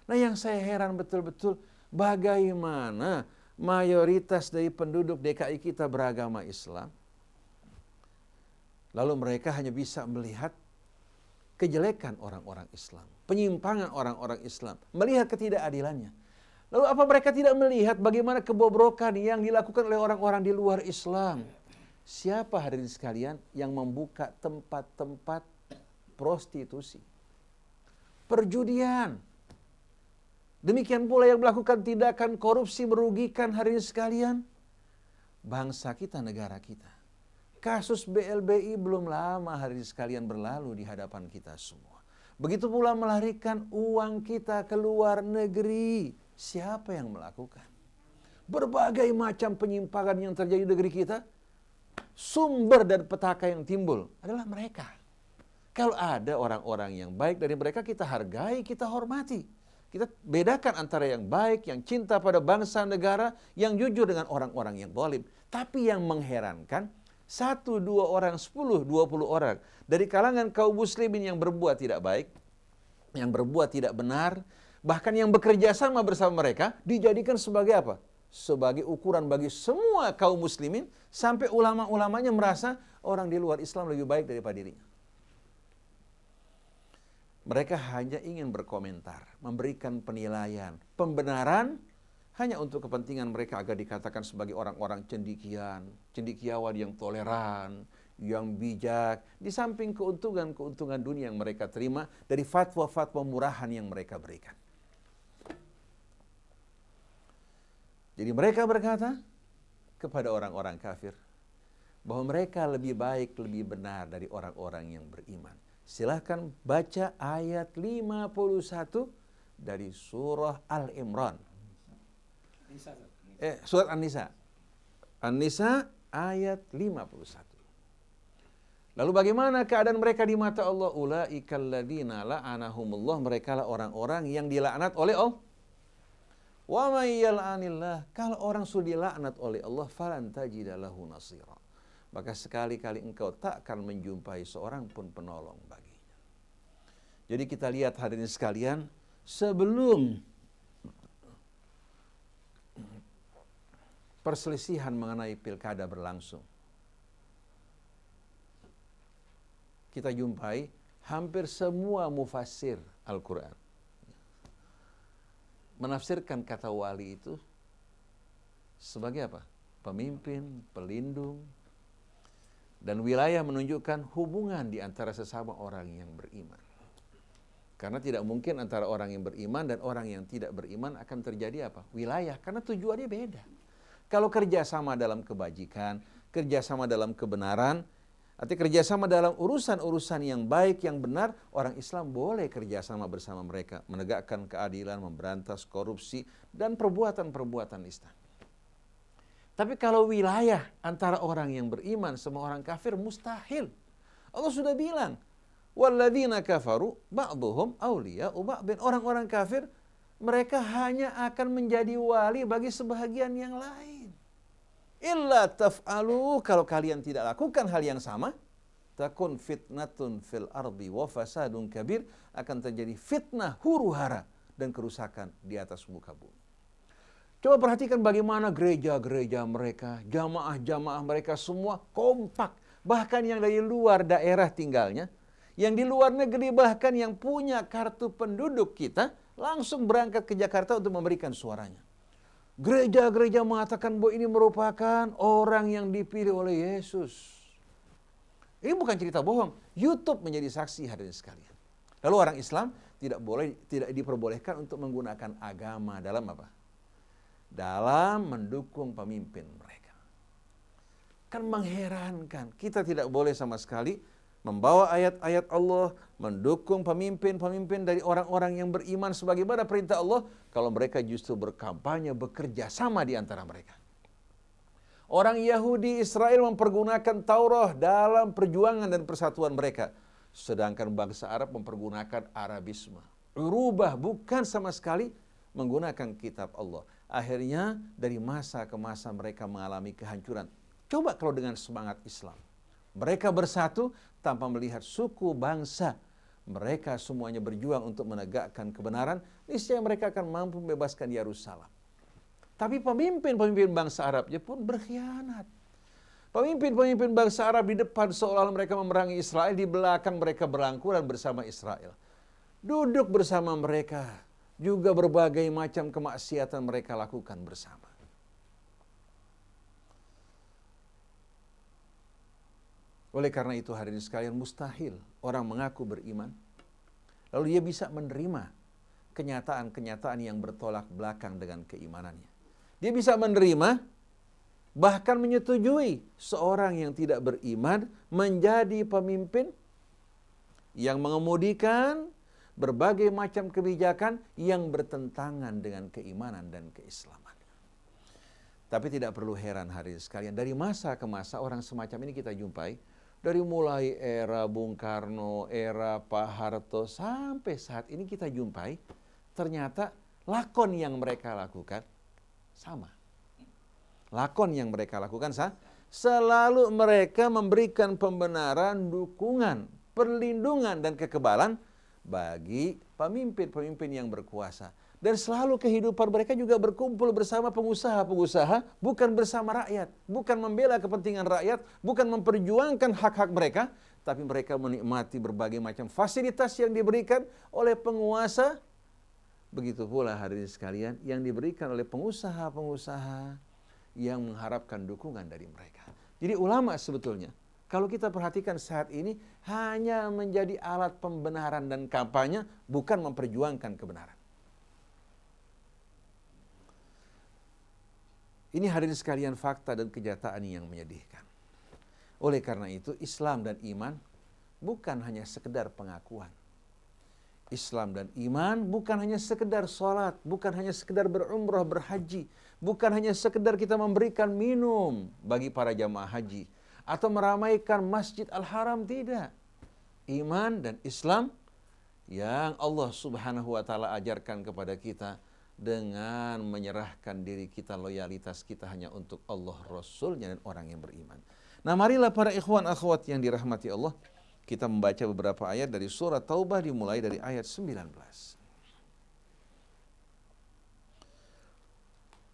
Nah, yang saya heran betul-betul, bagaimana mayoritas dari penduduk DKI kita beragama Islam, lalu mereka hanya bisa melihat kejelekan orang-orang Islam, penyimpangan orang-orang Islam, melihat ketidakadilannya. Lalu apa mereka tidak melihat bagaimana kebobrokan yang dilakukan oleh orang-orang di luar Islam? Siapa hadirin sekalian yang membuka tempat-tempat prostitusi, perjudian? Demikian pula yang melakukan tindakan korupsi merugikan hadirin sekalian bangsa kita, negara kita. Kasus BLBI belum lama hadirin sekalian berlalu di hadapan kita semua. Begitu pula melarikan uang kita ke luar negeri. Siapa yang melakukan? Berbagai macam penyimpangan yang terjadi di negeri kita, sumber dan petaka yang timbul adalah mereka. Kalau ada orang-orang yang baik dari mereka, kita hargai, kita hormati. Kita bedakan antara yang baik, yang cinta pada bangsa negara, yang jujur dengan orang-orang yang zalim. Tapi yang mengherankan, 1, 2 orang, 10, 20 orang dari kalangan kaum muslimin yang berbuat tidak baik, yang berbuat tidak benar, bahkan yang bekerja sama bersama mereka, dijadikan sebagai apa? Sebagai ukuran bagi semua kaum muslimin, sampai ulama-ulamanya merasa orang di luar Islam lebih baik daripada dirinya. Mereka hanya ingin berkomentar, memberikan penilaian, pembenaran, hanya untuk kepentingan mereka agar dikatakan sebagai orang-orang cendekiawan yang toleran, yang bijak, di samping keuntungan-keuntungan dunia yang mereka terima dari fatwa-fatwa murahan yang mereka berikan. Jadi mereka berkata kepada orang-orang kafir bahwa mereka lebih baik, lebih benar dari orang-orang yang beriman. Silahkan baca ayat 51 dari surah Al-Imran. Surat An-Nisa. An-Nisa ayat 51. Lalu bagaimana keadaan mereka di mata Allah? Ulaikal ladzina la'anahumullah, mereka lah orang-orang yang dilaknat oleh Allah. Wa may yal'anillah, kalau orang sudah dilaknat oleh Allah, falan tajida lahu nasira, maka sekali-kali engkau takkan menjumpai seorang pun penolong baginya. Jadi kita lihat hadirin sekalian, sebelum perselisihan mengenai pilkada berlangsung, kita jumpai hampir semua mufassir Al-Quran menafsirkan kata wali itu sebagai apa? Pemimpin, pelindung, dan wilayah menunjukkan hubungan di antara sesama orang yang beriman. Karena tidak mungkin antara orang yang beriman dan orang yang tidak beriman akan terjadi apa? Wilayah, karena tujuannya beda. Kalau kerjasama dalam kebajikan, kerjasama dalam kebenaran, artinya kerjasama dalam urusan-urusan yang baik, yang benar, orang Islam boleh kerjasama bersama mereka, menegakkan keadilan, memberantas korupsi, dan perbuatan-perbuatan Islam. Tapi kalau wilayah antara orang yang beriman sama orang kafir, mustahil. Allah sudah bilang, walladzina kafaru ba'duhum awliya'u ba'din. Orang-orang kafir, mereka hanya akan menjadi wali bagi sebahagian yang lain. Illa taf'alu, kalau kalian tidak lakukan hal yang sama, takun fitnatun fil ardi wa fasadun kabir, akan terjadi fitnah, huru-hara, dan kerusakan di atas muka bumi. Coba perhatikan bagaimana gereja-gereja mereka, jamaah-jamaah mereka semua kompak. Bahkan yang dari luar daerah tinggalnya, yang di luar negeri, bahkan yang punya kartu penduduk kita, langsung berangkat ke Jakarta untuk memberikan suaranya. Gereja-gereja mengatakan bahwa ini merupakan orang yang dipilih oleh Yesus. Ini bukan cerita bohong. YouTube menjadi saksi hadirin sekalian. Lalu orang Islam tidak diperbolehkan untuk menggunakan agama dalam apa? Dalam mendukung pemimpin mereka. Kan mengherankan. Kita tidak boleh sama sekali membawa ayat-ayat Allah, mendukung pemimpin-pemimpin dari orang-orang yang beriman sebagaimana perintah Allah, kalau mereka justru berkampanye, bekerja sama di antara mereka. Orang Yahudi Israel mempergunakan Taurat dalam perjuangan dan persatuan mereka, sedangkan bangsa Arab mempergunakan Arabisme. urubah, bukan sama sekali menggunakan kitab Allah. Akhirnya dari masa ke masa mereka mengalami kehancuran. Coba kalau dengan semangat Islam, mereka bersatu tanpa melihat suku, bangsa, mereka semuanya berjuang untuk menegakkan kebenaran, niscaya mereka akan mampu membebaskan Yerusalem. Tapi pemimpin-pemimpin bangsa Arabnya pun berkhianat. Pemimpin-pemimpin bangsa Arab di depan seolah-olah mereka memerangi Israel, di belakang mereka berangkuran bersama Israel. Duduk bersama mereka, juga berbagai macam kemaksiatan mereka lakukan bersama. Oleh karena itu hadirin sekalian, mustahil orang mengaku beriman, lalu dia bisa menerima kenyataan-kenyataan yang bertolak belakang dengan keimanannya. Dia bisa menerima, bahkan menyetujui seorang yang tidak beriman menjadi pemimpin yang mengemudikan berbagai macam kebijakan yang bertentangan dengan keimanan dan keislaman. Tapi tidak perlu heran hadirin sekalian, dari masa ke masa orang semacam ini kita jumpai, dari mulai era Bung Karno, era Pak Harto, sampai saat ini kita jumpai, ternyata lakon yang mereka lakukan sama. Lakon yang mereka lakukan selalu mereka memberikan pembenaran, dukungan, perlindungan, dan kekebalan bagi pemimpin-pemimpin yang berkuasa. Dan selalu kehidupan mereka juga berkumpul bersama pengusaha-pengusaha, bukan bersama rakyat, bukan membela kepentingan rakyat, bukan memperjuangkan hak-hak mereka, tapi mereka menikmati berbagai macam fasilitas yang diberikan oleh penguasa. Begitu pula hadirin sekalian yang diberikan oleh pengusaha-pengusaha yang mengharapkan dukungan dari mereka. Jadi ulama sebetulnya, kalau kita perhatikan saat ini, hanya menjadi alat pembenaran dan kampanye, bukan memperjuangkan kebenaran. Ini hadirin sekalian fakta dan kenyataan yang menyedihkan. Oleh karena itu, Islam dan iman bukan hanya sekedar pengakuan. Islam dan iman bukan hanya sekedar sholat, bukan hanya sekedar berumrah, berhaji, bukan hanya sekedar kita memberikan minum bagi para jamaah haji, atau meramaikan Masjid Al-Haram, tidak. Iman dan Islam yang Allah Subhanahu wa taala ajarkan kepada kita dengan menyerahkan diri kita, loyalitas kita hanya untuk Allah, Rasulnya, dan orang yang beriman. Nah, marilah para ikhwan akhwat yang dirahmati Allah, kita membaca beberapa ayat dari surah Taubah dimulai dari ayat 19.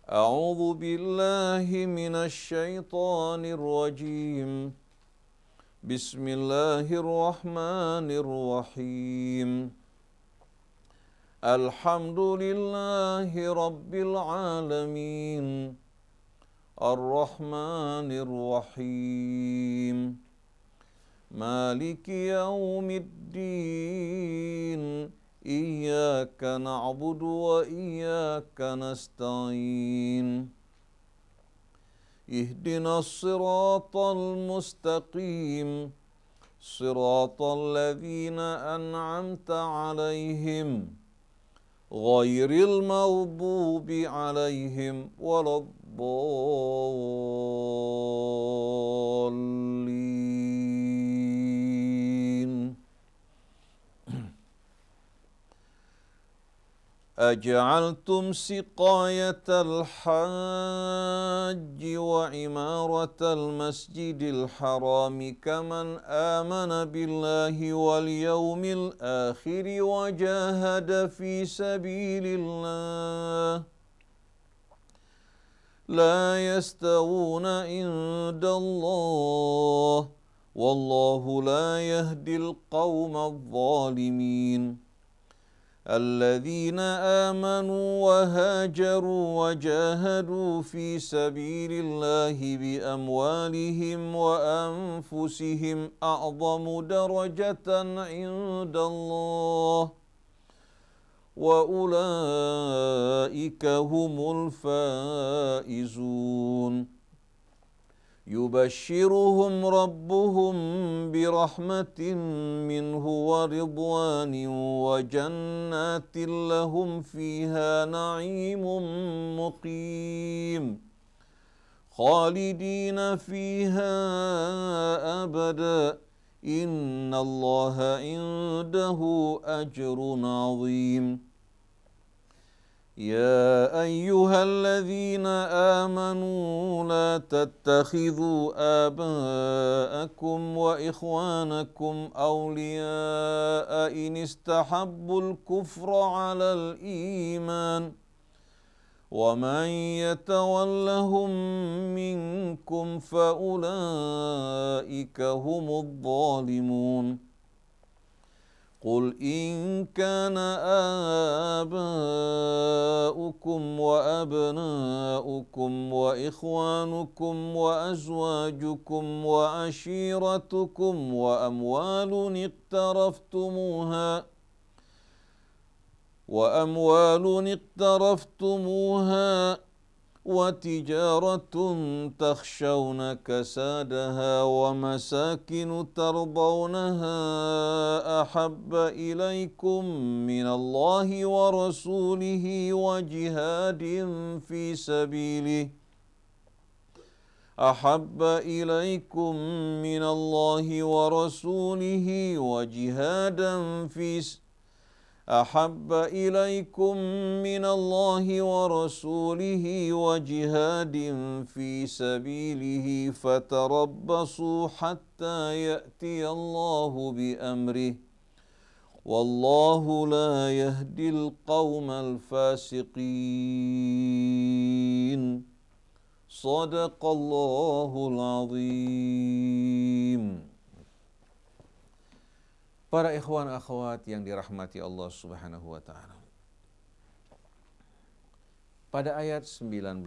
A'udzu billahi minasy syaithanir rajim. Bismillahirrahmanirrahim. Alhamdulillahi rabbil alamin. Ar-Rahmanir Rahim. Maliki yaumiddin. Iyyaka na'budu wa iyyaka nasta'in. Ihdinas siratal mustaqim. Siratal ladzina an'amta 'alaihim ghairil maghdubi 'alaihim waladdallin. أجعلتم سقاية الحاج وعمارة المسجد الحرام كمن آمن بالله واليوم الآخر وجاهد في سبيل الله لا يستوون عند الله والله لا يهدي القوم الظالمين الذين آمنوا وهاجروا وجاهدوا في سبيل الله بأموالهم وأنفسهم أعظم درجة عند الله وأولئك هم الفائزون يبشرهم ربهم برحمة منه ورضوان وجنات لهم فيها نعيم مقيم خالدين فيها أبدا innallaha indahu ajrun azim. يا أيها الذين آمنوا لا تتخذوا آباءكم وإخوانكم أولياء إن استحبوا الكفر على الإيمان ومن يتولهم منكم فأولئك هم الظالمون. قل إن كان آباؤكم وأبناؤكم وإخوانكم وأزواجكم وعشيرتكم وأموال اقترفتموها وتجارة تخشون كسادها ومساكن ترضونها أحب إليكم من الله ورسوله وجهاد في سبيله أحب إليكم من الله ورسوله وجهادا أحب إليكم من الله ورسوله وجهاد في سبيله فتربصوا حتى يأتي الله بأمره والله لا يهدي القوم الفاسقين. صدق الله العظيم. Para ikhwan akhwat yang dirahmati Allah Subhanahu wa taala. Pada ayat 19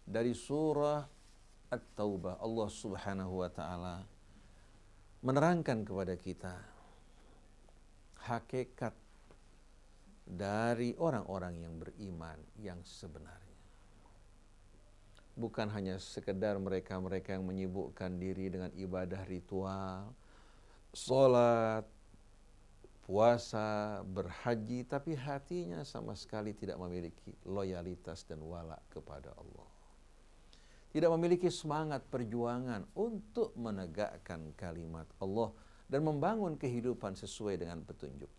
dari surah At-Taubah, Allah Subhanahu wa taala menerangkan kepada kita hakikat dari orang-orang yang beriman yang sebenarnya. Bukan hanya sekedar mereka-mereka yang menyibukkan diri dengan ibadah ritual, sholat, puasa, berhaji, tapi hatinya sama sekali tidak memiliki loyalitas dan wala kepada Allah. Tidak memiliki semangat perjuangan untuk menegakkan kalimat Allah dan membangun kehidupan sesuai dengan petunjuk.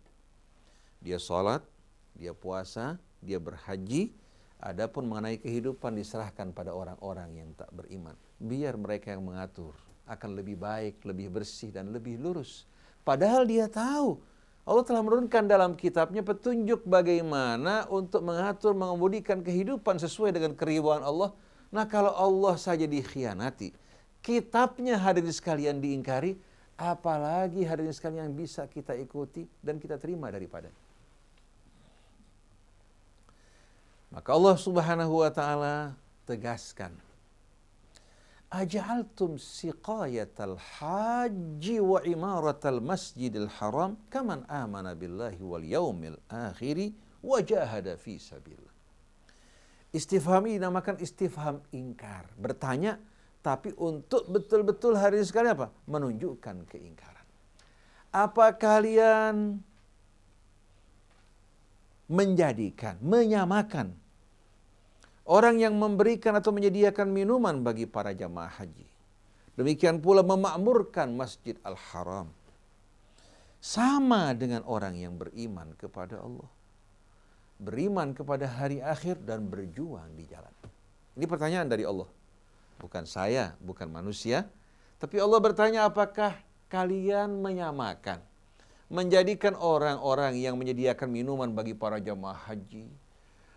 Dia sholat, dia puasa, dia berhaji, adapun mengenai kehidupan diserahkan pada orang-orang yang tak beriman. Biar mereka yang mengatur, akan lebih baik, lebih bersih, dan lebih lurus. Padahal dia tahu, Allah telah menurunkan dalam kitabnya petunjuk bagaimana untuk mengatur, mengemudikan kehidupan sesuai dengan keridhaan Allah. Nah kalau Allah saja dikhianati, kitabnya hadirin sekalian diingkari, apalagi hadirin sekalian yang bisa kita ikuti dan kita terima daripadanya. Maka Allah Subhanahu wa taala tegaskan, Aja'altum siqayatal haji wa imaratal masjidil haram kaman amana billahi wal yaumil akhiri wa jahada fi sabilillah. Istifham ini dinamakan istifham ingkar. Bertanya, tapi untuk betul-betul hari ini sekali apa? Menunjukkan keingkaran. Apa kalian menjadikan, menyamakan orang yang memberikan atau menyediakan minuman bagi para jamaah haji, demikian pula memakmurkan Masjid Al-Haram, sama dengan orang yang beriman kepada Allah, beriman kepada hari akhir dan berjuang di jalan. Ini pertanyaan dari Allah, bukan saya, bukan manusia, tapi Allah bertanya, apakah kalian menyamakan, menjadikan orang-orang yang menyediakan minuman bagi para jamaah haji,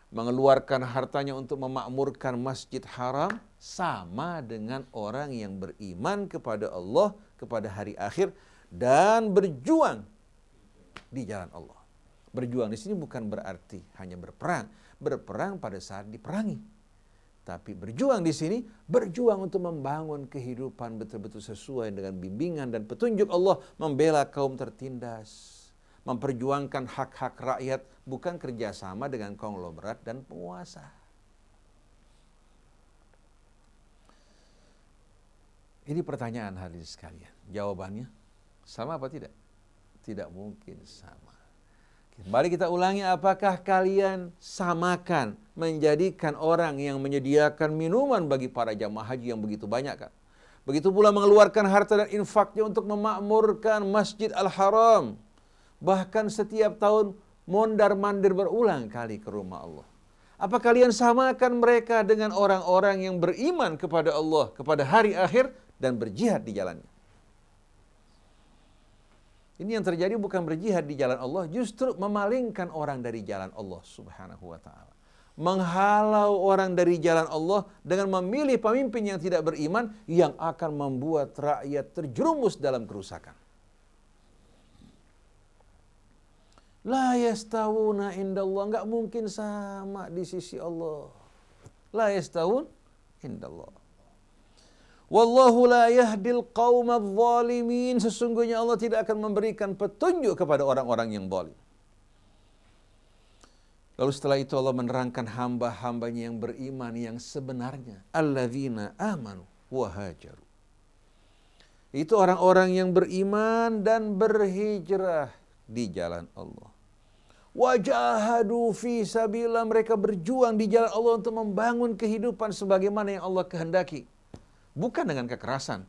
mengeluarkan hartanya untuk memakmurkan Masjid Haram, sama dengan orang yang beriman kepada Allah, kepada hari akhir, dan berjuang di jalan Allah. Berjuang di sini bukan berarti hanya berperang. Berperang pada saat diperangi. Tapi berjuang di sini, berjuang untuk membangun kehidupan betul-betul sesuai dengan bimbingan dan petunjuk Allah, membela kaum tertindas, memperjuangkan hak-hak rakyat, bukan kerjasama dengan konglomerat dan penguasa. Ini pertanyaan hadirin sekalian. Jawabannya sama apa tidak? Tidak mungkin sama. Kembali kita ulangi, apakah kalian samakan, menjadikan orang yang menyediakan minuman bagi para jamaah haji yang begitu banyak kan? Begitu pula mengeluarkan harta dan infaknya untuk memakmurkan Masjid Al-Haram. Bahkan setiap tahun mondar-mandir berulang kali ke rumah Allah. Apa kalian samakan mereka dengan orang-orang yang beriman kepada Allah, kepada hari akhir, dan berjihad di jalannya? Ini yang terjadi bukan berjihad di jalan Allah, justru memalingkan orang dari jalan Allah subhanahu wa ta'ala. Menghalau orang dari jalan Allah dengan memilih pemimpin yang tidak beriman, yang akan membuat rakyat terjerumus dalam kerusakan. La yastawuna indallah, enggak mungkin sama di sisi Allah. La yastawun indallah. Wallahu la yahdil qaumadz zalimin, sesungguhnya Allah tidak akan memberikan petunjuk kepada orang-orang yang zalim. Lalu setelah itu Allah menerangkan hamba-hambanya yang beriman yang sebenarnya. Alladzina amanu wa hajaru. Itu orang-orang yang beriman dan berhijrah di jalan Allah. Wajahadu fi sabilillah, mereka berjuang di jalan Allah untuk membangun kehidupan sebagaimana yang Allah kehendaki. Bukan dengan kekerasan,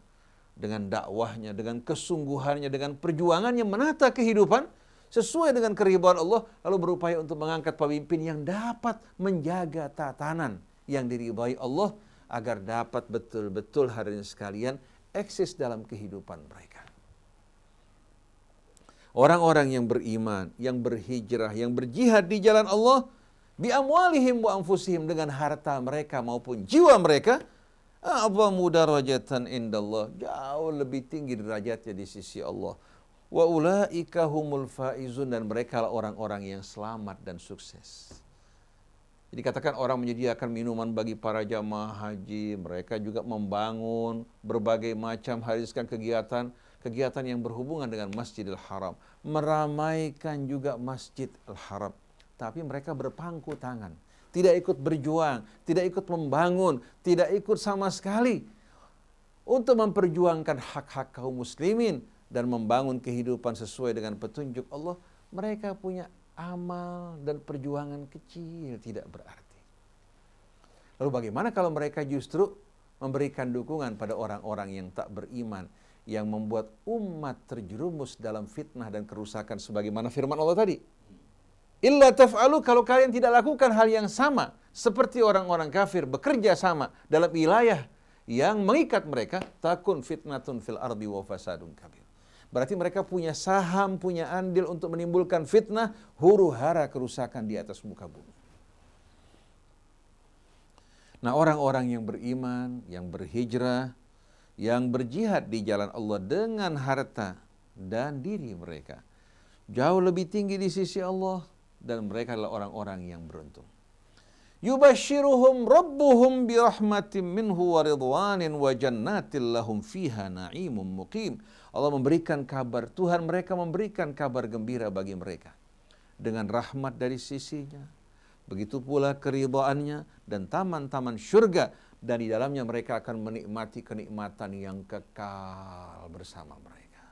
dengan dakwahnya, dengan kesungguhannya, dengan perjuangannya menata kehidupan sesuai dengan keridhaan Allah, lalu berupaya untuk mengangkat pemimpin yang dapat menjaga tatanan yang diridhai Allah agar dapat betul-betul hadirin sekalian eksis dalam kehidupan mereka. Orang-orang yang beriman, yang berhijrah, yang berjihad di jalan Allah, bi amwalihim wa anfusihim, dengan harta mereka maupun jiwa mereka, a'zamu darajatan indallah, jauh lebih tinggi derajatnya di sisi Allah. Wa ulaika humul faizun, dan mereka lah orang-orang yang selamat dan sukses. Jadi katakan orang menyediakan minuman bagi para jamaah haji, mereka juga membangun berbagai macam hariskan kegiatan yang berhubungan dengan Masjidil Haram, meramaikan juga Masjid Al-Haram. Tapi mereka berpangku tangan, tidak ikut berjuang, tidak ikut membangun, tidak ikut sama sekali untuk memperjuangkan hak-hak kaum muslimin dan membangun kehidupan sesuai dengan petunjuk Allah. Mereka punya amal dan perjuangan kecil, tidak berarti. Lalu bagaimana kalau mereka justru memberikan dukungan pada orang-orang yang tak beriman, yang membuat umat terjerumus dalam fitnah dan kerusakan sebagaimana firman Allah tadi? Illa taf'alu, kalau kalian tidak lakukan hal yang sama seperti orang-orang kafir, bekerja sama dalam wilayah yang mengikat mereka, takun fitnatun fil ardi wa fasadun kabir. Berarti mereka punya saham, punya andil untuk menimbulkan fitnah, huru-hara kerusakan di atas muka bumi. Nah, orang-orang yang beriman, yang berhijrah, yang berjihad di jalan Allah dengan harta dan diri mereka, jauh lebih tinggi di sisi Allah, dan mereka adalah orang-orang yang beruntung. Yubashshiruhum rabbuhum birahmatin minhu wa ridwanin wa jannatin lahum fiha na'imun muqim. Allah memberikan kabar, Tuhan mereka memberikan kabar gembira bagi mereka dengan rahmat dari sisinya. Begitu pula keridhaannya dan taman-taman syurga, dan di dalamnya mereka akan menikmati kenikmatan yang kekal bersama mereka.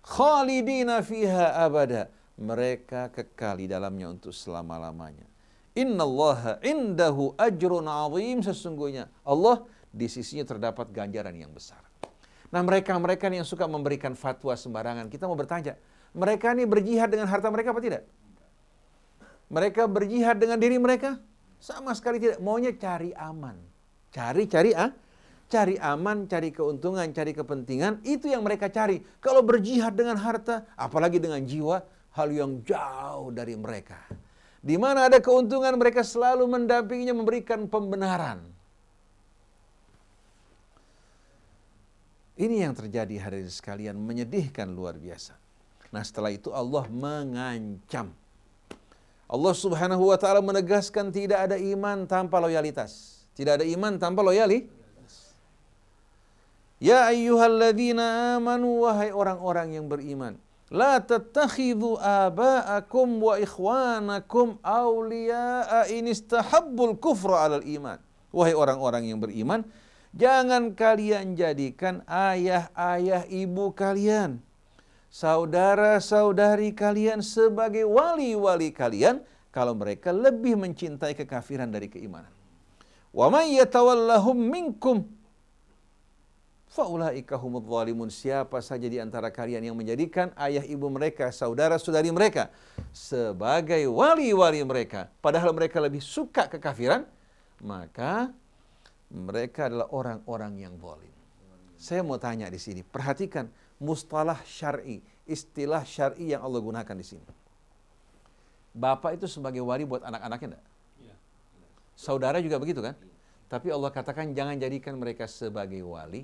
Khalidina fiha abada, mereka kekal di dalamnya untuk selama-lamanya. Innallaha indahu ajrun azim, sesungguhnya Allah di sisinya terdapat ganjaran yang besar. Nah, mereka-mereka yang suka memberikan fatwa sembarangan, kita mau bertanya, mereka ini berjihad dengan harta mereka apa tidak? Mereka berjihad dengan diri mereka? Sama sekali tidak. Maunya cari aman. Cari aman, cari keuntungan, cari kepentingan, itu yang mereka cari. Kalau berjihad dengan harta, apalagi dengan jiwa, hal yang jauh dari mereka. Di mana ada keuntungan, mereka selalu mendampinginya, memberikan pembenaran. Ini yang terjadi hadirin sekalian, menyedihkan luar biasa. Nah, setelah itu Allah mengancam. Allah Subhanahu wa ta'ala menegaskan tidak ada iman tanpa loyalitas. Tidak ada iman tanpa loyalitas. Ya ayyuhalladzina amanu, wahai orang-orang yang beriman, la tattakhidhu aba'akum wa ikhwanakum awliya'a in istahabbul kufra 'alal iman. Wahai orang-orang yang beriman, jangan kalian jadikan ayah-ayah ibu kalian, saudara-saudari kalian sebagai wali-wali kalian kalau mereka lebih mencintai kekafiran dari keimanan. Wa may yatawallahum minkum, Faulaika humudz zalimun. Siapa saja di antara kalian yang menjadikan ayah ibu mereka, saudara-saudari mereka sebagai wali-wali mereka, padahal mereka lebih suka kekafiran, maka mereka adalah orang-orang yang zalim. Saya mau tanya di sini, perhatikan mustalah syar'i, istilah syar'i yang Allah gunakan di sini. Bapak itu sebagai wali buat anak-anaknya enggak? Saudara juga begitu kan? Tapi Allah katakan jangan jadikan mereka sebagai wali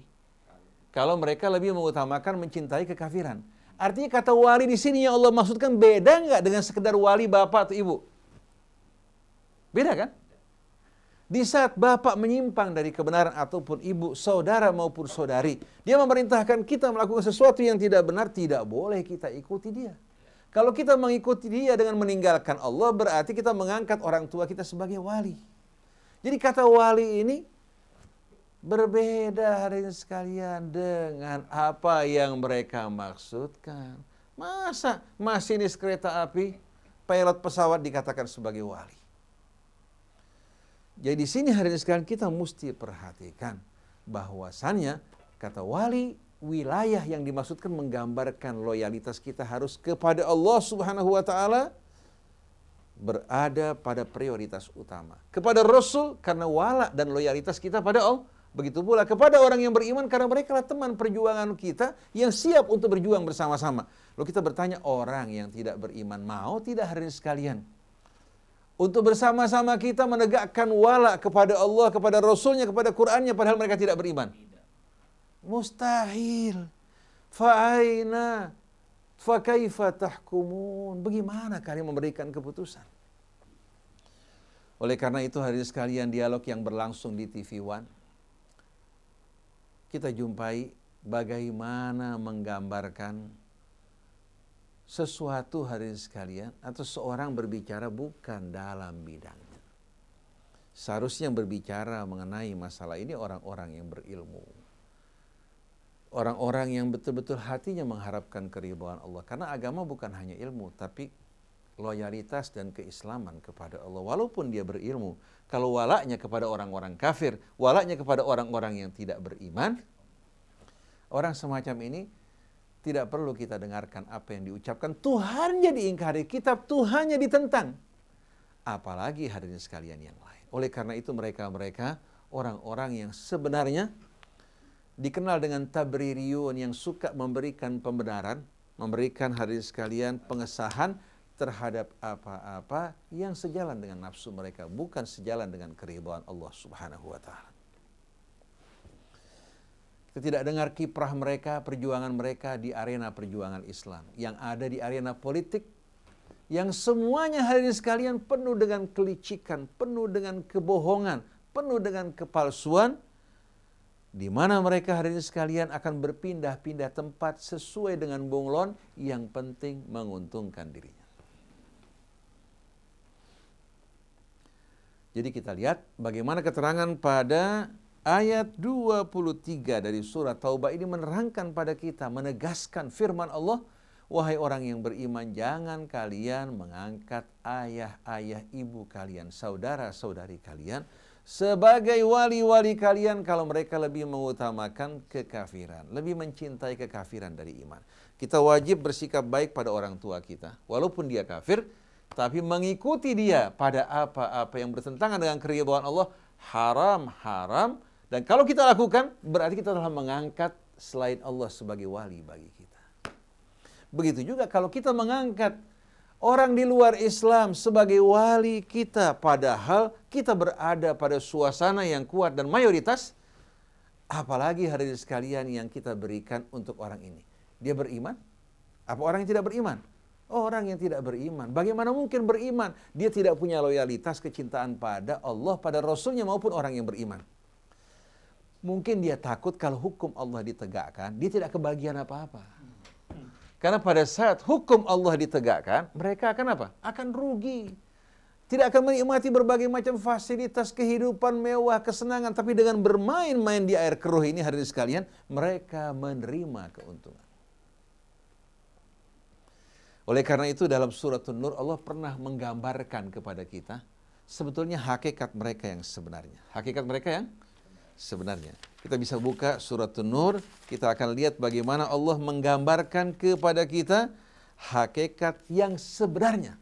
kalau mereka lebih mengutamakan mencintai kekafiran. Artinya kata wali di sini yang Allah maksudkan beda nggak dengan sekedar wali bapak atau ibu? Beda kan? Di saat bapak menyimpang dari kebenaran ataupun ibu, saudara maupun saudari, dia memerintahkan kita melakukan sesuatu yang tidak benar, tidak boleh kita ikuti dia. Kalau kita mengikuti dia dengan meninggalkan Allah, berarti kita mengangkat orang tua kita sebagai wali. Jadi kata wali ini berbeda hadirin sekalian dengan apa yang mereka maksudkan. Masa masinis kereta api, pilot pesawat dikatakan sebagai wali? Jadi di sini hadirin sekalian kita mesti perhatikan bahwasannya kata wali, wilayah yang dimaksudkan menggambarkan loyalitas kita harus kepada Allah Subhanahu wa taala, berada pada prioritas utama. Kepada Rasul karena wala dan loyalitas kita pada Allah. Begitu pula kepada orang yang beriman karena mereka adalah teman perjuangan kita yang siap untuk berjuang bersama-sama. Lalu kita bertanya, orang yang tidak beriman mau tidak hadirin sekalian untuk bersama-sama kita menegakkan wala kepada Allah, kepada Rasulnya, kepada Qur'annya padahal mereka tidak beriman? Mustahil. Fa'aina fakaifa tahkumun. Bagaimana kalian memberikan keputusan? Oleh karena itu hadirin sekalian, dialog yang berlangsung di TV One kita jumpai bagaimana menggambarkan sesuatu hadirin sekalian atau seorang berbicara bukan dalam bidangnya. Seharusnya yang berbicara mengenai masalah ini orang-orang yang berilmu. Orang-orang yang betul-betul hatinya mengharapkan keridhaan Allah. Karena agama bukan hanya ilmu, tapi loyalitas dan keislaman kepada Allah. Walaupun dia berilmu, kalau walaknya kepada orang-orang kafir, walaknya kepada orang-orang yang tidak beriman, orang semacam ini tidak perlu kita dengarkan apa yang diucapkan. Tuhannya diingkari, kitab Tuhannya ditentang. Apalagi hadirin sekalian yang lain. Oleh karena itu mereka orang-orang yang sebenarnya dikenal dengan tabririyun, yang suka memberikan pembenaran, memberikan hadirin sekalian pengesahan terhadap apa-apa yang sejalan dengan nafsu mereka, bukan sejalan dengan keridhaan Allah Subhanahu wa taala. Kita tidak dengar kiprah mereka, perjuangan mereka di arena perjuangan Islam, yang ada di arena politik, yang semuanya hadirin sekalian penuh dengan kelicikan, penuh dengan kebohongan, penuh dengan kepalsuan, di mana mereka hadirin sekalian akan berpindah-pindah tempat sesuai dengan bunglon, yang penting menguntungkan dirinya. Jadi kita lihat bagaimana keterangan pada ayat 23 dari surat Taubah ini menerangkan pada kita, menegaskan firman Allah, wahai orang yang beriman, jangan kalian mengangkat ayah-ayah ibu kalian, saudara-saudari kalian sebagai wali-wali kalian kalau mereka lebih mengutamakan kekafiran, lebih mencintai kekafiran dari iman. Kita wajib bersikap baik pada orang tua kita, walaupun dia kafir, tapi mengikuti dia pada apa-apa yang bertentangan dengan keridhaan Allah, haram. Dan kalau kita lakukan, berarti kita telah mengangkat selain Allah sebagai wali bagi kita. Begitu juga kalau kita mengangkat orang di luar Islam sebagai wali kita, padahal kita berada pada suasana yang kuat dan mayoritas, apalagi hadirin sekalian yang kita berikan untuk orang ini. Dia beriman? Apa orang yang tidak beriman? Orang yang tidak beriman, bagaimana mungkin beriman? Dia tidak punya loyalitas, kecintaan pada Allah, pada Rasulnya maupun orang yang beriman. Mungkin dia takut kalau hukum Allah ditegakkan, dia tidak kebagian apa-apa. Karena pada saat hukum Allah ditegakkan, mereka akan apa? Akan rugi. Tidak akan menikmati berbagai macam fasilitas kehidupan mewah, kesenangan. Tapi dengan bermain-main di air keruh ini hadirin sekalian, mereka menerima keuntungan. Oleh karena itu dalam surat An-Nur Allah pernah menggambarkan kepada kita sebetulnya hakikat mereka yang sebenarnya. Hakikat mereka yang sebenarnya. Kita bisa buka surat An-Nur, kita akan lihat bagaimana Allah menggambarkan kepada kita hakikat yang sebenarnya.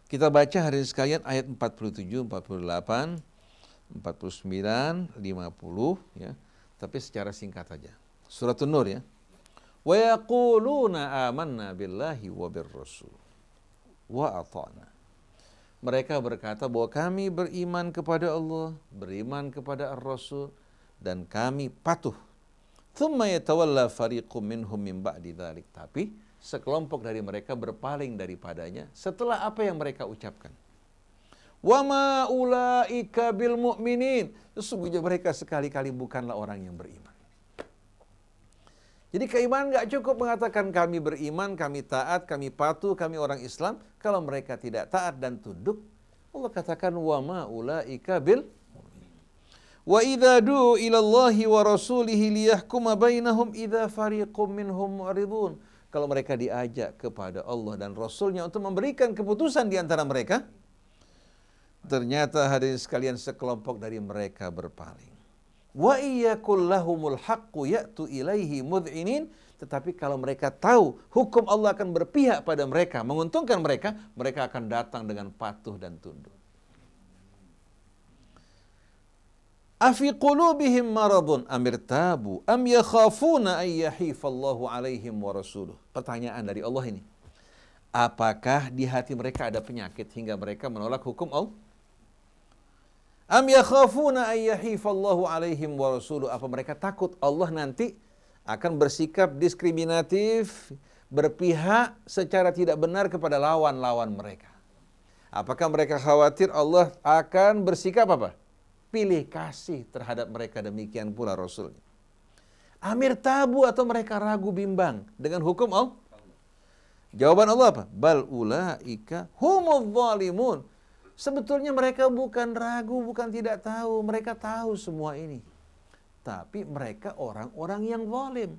Kita baca hari ini sekalian ayat 47, 48, 49, 50 ya. Tapi secara singkat saja. Surat An-Nur ya. Wa yaquluna amanna billahi wa birrasul wa ata'na. Mereka berkata bahwa kami beriman kepada Allah, beriman kepada Ar-Rasul, dan kami patuh. Thumma yatawalla fariqum minhum min ba'di dzalik. Tapi sekelompok dari mereka berpaling daripadanya setelah apa yang mereka ucapkan. Wa ma ulaika bil mu'minin. Sesungguhnya mereka sekali-kali bukanlah orang yang beriman. Jadi keimanan enggak cukup mengatakan kami beriman, kami taat, kami patuh, kami orang Islam kalau mereka tidak taat dan tunduk. Allah katakan wa ma ulaika bil mu'minin. Wa idza du'u ila Allahi wa rasulihi liyahkuma bainahum idza fariqum minhum mu'ridun. Kalau mereka diajak kepada Allah dan Rasulnya untuk memberikan keputusan di antara mereka, ternyata hadirin sekalian sekelompok dari mereka berpaling. Wa iyyakul lahumul haqqu ya'tu ilaihi mud'inin. Tetapi kalau mereka tahu hukum Allah akan berpihak pada mereka, menguntungkan mereka, mereka akan datang dengan patuh dan tunduk. Afi qulubihim maradun amirtabu am yakhafuna ay yahifallahu alaihim wa rasuluh. Pertanyaan dari Allah ini. Apakah di hati mereka ada penyakit hingga mereka menolak hukum Allah? Am yakhafuna ay yahifallahu alaihim wa rasuluh. Apa mereka takut Allah nanti akan bersikap diskriminatif, berpihak secara tidak benar kepada lawan-lawan mereka? Apakah mereka khawatir Allah akan bersikap apa? Pilih kasih terhadap mereka, demikian pula Rasulnya. Amir tabu atau mereka ragu bimbang dengan hukum Allah? Jawaban Allah apa? Bal ulaika humudz zalimun. Sebetulnya mereka bukan ragu, bukan tidak tahu. Mereka tahu semua ini. Tapi mereka orang-orang yang zalim.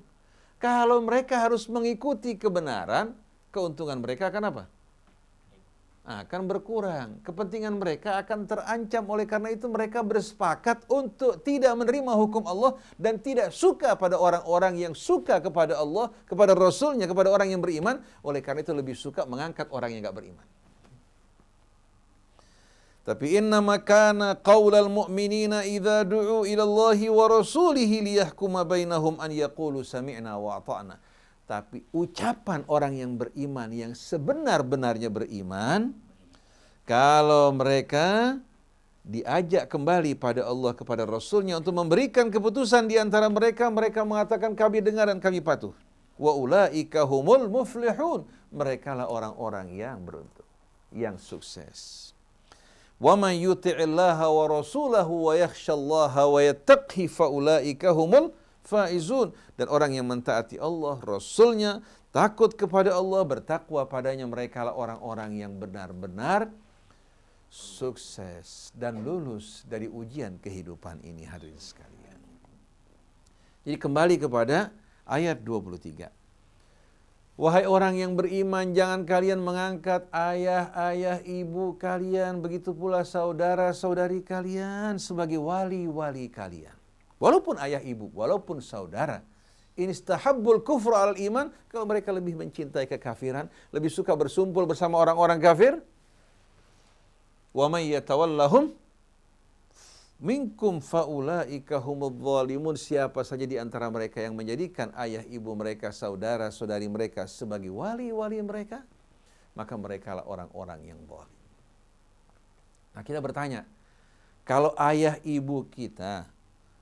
Kalau mereka harus mengikuti kebenaran, keuntungan mereka akan apa? Akan berkurang. Kepentingan mereka akan terancam. Oleh karena itu mereka bersepakat untuk tidak menerima hukum Allah dan tidak suka pada orang-orang yang suka kepada Allah, kepada Rasulnya, kepada orang yang beriman. Oleh karena itu lebih suka mengangkat orang yang tidak beriman. Tapi innama kana qaulal mu'minina idza du'u ila Allahi wa rasulihi liyahkuma bainahum an yaqulu sami'na wa ata'na. Tapi ucapan orang yang beriman, yang sebenar-benarnya beriman, kalau mereka diajak kembali pada Allah, kepada Rasulnya untuk memberikan keputusan di antara mereka, mereka mengatakan kami dengar dan kami patuh. Wa ulaika humul muflihun. Mereka lah orang-orang yang beruntung, yang sukses. Wa man yuti'illaha wa rasulahu wa yakhshallaha wa yattaqhi fa ulaika humul faizun. Dan orang yang mentaati Allah, Rasulnya, takut kepada Allah, bertakwa padanya, mereka lah orang-orang yang benar-benar sukses dan lulus dari ujian kehidupan ini, hadirin sekalian. Jadi kembali kepada ayat 23. Wahai orang yang beriman, jangan kalian mengangkat ayah-ayah ibu kalian, begitu pula saudara-saudari kalian sebagai wali-wali kalian. Walaupun ayah ibu, walaupun saudara, ini istahabbul kufru al iman. Kalau mereka lebih mencintai kekafiran, lebih suka bersumpul bersama orang-orang kafir. Wa may yatawallahum minkum faulaika humudz zalimun. Siapa saja di antara mereka yang menjadikan ayah ibu mereka, saudara-saudari mereka sebagai wali-wali mereka, maka mereka lah orang-orang yang zalim. Nah, kita bertanya, kalau ayah ibu kita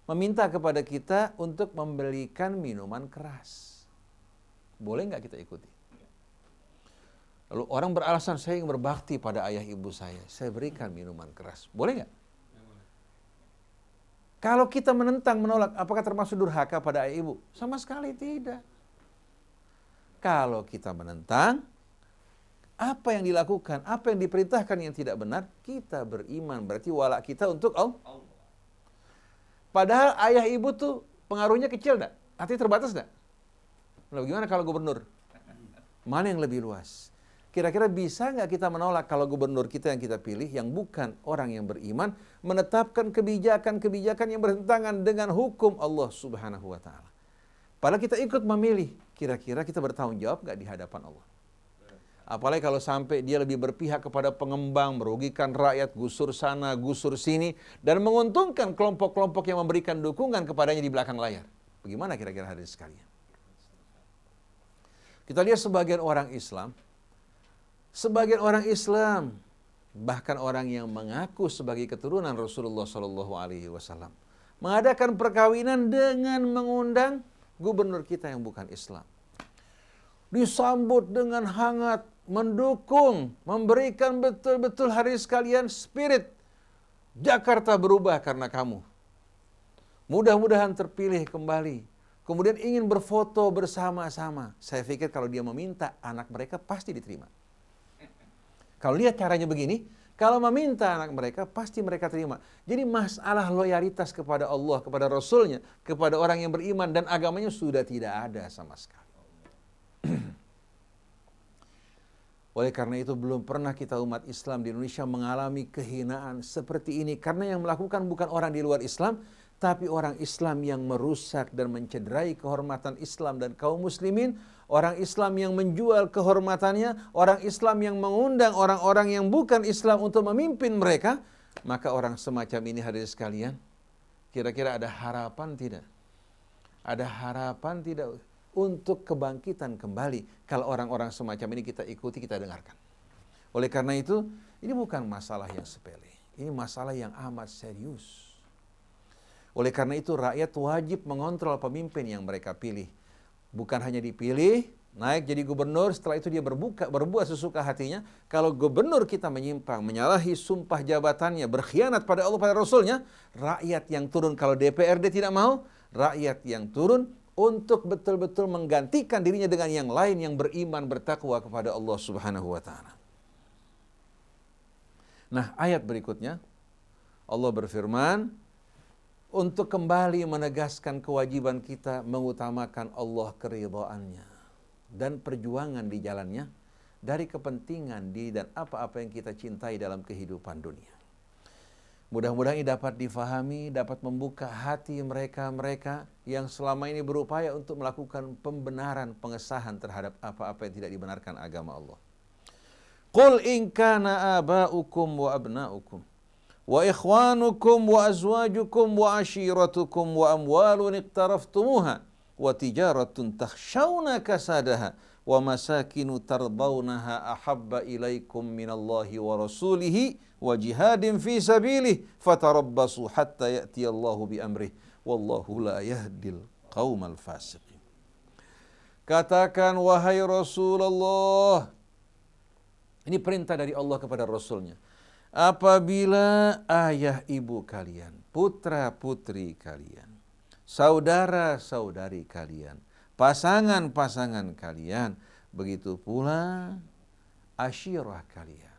meminta kepada kita untuk membelikan minuman keras, boleh nggak kita ikuti? Lalu orang beralasan, saya ingin berbakti pada ayah ibu saya berikan minuman keras, boleh nggak? Kalau kita menentang, menolak, apakah termasuk durhaka pada ayah ibu? Sama sekali tidak. Kalau kita menentang, apa yang dilakukan, apa yang diperintahkan yang tidak benar, kita beriman, berarti wala kita untuk Allah. Padahal ayah ibu tuh pengaruhnya kecil enggak? Artinya terbatas enggak? Nah, bagaimana kalau gubernur? Mana yang lebih luas? Kira-kira bisa nggak kita menolak kalau gubernur kita yang kita pilih, yang bukan orang yang beriman, menetapkan kebijakan-kebijakan yang bertentangan dengan hukum Allah Subhanahu wa Ta'ala? Padahal kita ikut memilih, kira-kira kita bertanggung jawab nggak di hadapan Allah? Apalagi kalau sampai dia lebih berpihak kepada pengembang, merugikan rakyat, gusur sana, gusur sini, dan menguntungkan kelompok-kelompok yang memberikan dukungan kepadanya di belakang layar. Bagaimana kira-kira hadirin sekalian? Kita lihat sebagian orang Islam, bahkan orang yang mengaku sebagai keturunan Rasulullah SAW, mengadakan perkawinan dengan mengundang gubernur kita yang bukan Islam. Disambut dengan hangat, mendukung, memberikan betul-betul hadirin sekalian spirit. Jakarta berubah karena kamu. Mudah-mudahan terpilih kembali. Kemudian ingin berfoto bersama-sama. Saya pikir kalau dia meminta, anak mereka pasti diterima. Kalau lihat caranya begini, kalau meminta anak mereka, pasti mereka terima. Jadi masalah loyalitas kepada Allah, kepada Rasulnya, kepada orang yang beriman dan agamanya sudah tidak ada sama sekali. Oleh karena itu belum pernah kita umat Islam di Indonesia mengalami kehinaan seperti ini. Karena yang melakukan bukan orang di luar Islam, tapi orang Islam yang merusak dan mencederai kehormatan Islam dan kaum muslimin. Orang Islam yang menjual kehormatannya, orang Islam yang mengundang orang-orang yang bukan Islam untuk memimpin mereka. Maka orang semacam ini hadirin sekalian, kira-kira ada harapan tidak? Ada harapan tidak untuk kebangkitan kembali kalau orang-orang semacam ini kita ikuti, kita dengarkan. Oleh karena itu, ini bukan masalah yang sepele. Ini masalah yang amat serius. Oleh karena itu, rakyat wajib mengontrol pemimpin yang mereka pilih. Bukan hanya dipilih, naik jadi gubernur, setelah itu dia berbuat sesuka hatinya. Kalau gubernur kita menyimpang, menyalahi sumpah jabatannya, berkhianat pada Allah, pada Rasulnya, rakyat yang turun, kalau DPRD tidak mau, rakyat yang turun untuk betul-betul menggantikan dirinya dengan yang lain yang beriman, bertakwa kepada Allah Subhanahu wa Ta'ala. Nah, ayat berikutnya Allah berfirman untuk kembali menegaskan kewajiban kita mengutamakan Allah, keridhaannya dan perjuangan di jalannya dari kepentingan dan apa-apa yang kita cintai dalam kehidupan dunia. Mudah-mudahan ini dapat difahami, dapat membuka hati mereka-mereka yang selama ini berupaya untuk melakukan pembenaran, pengesahan terhadap apa-apa yang tidak dibenarkan agama Allah. Qul in kana aba'ukum wa abna'ukum wa ikhwanukum wa azwajukum wa ashiratukum wa amwalun iqtaraftumuha wa tijaratun takhshawna kasadaha wa masakinu tardawnaha ahabba ilaikum minallahi wa rasulihi wa jihadin fi sabilih fatarabbasu hatta ya'tiyallahu bi amrih wallahu la yahdil qaumal fasiqin. Katakan wahai Rasulullah, ini perintah dari Allah kepada Rasulnya, apabila ayah ibu kalian, putra-putri kalian, saudara-saudari kalian, pasangan-pasangan kalian, begitu pula asyirah kalian,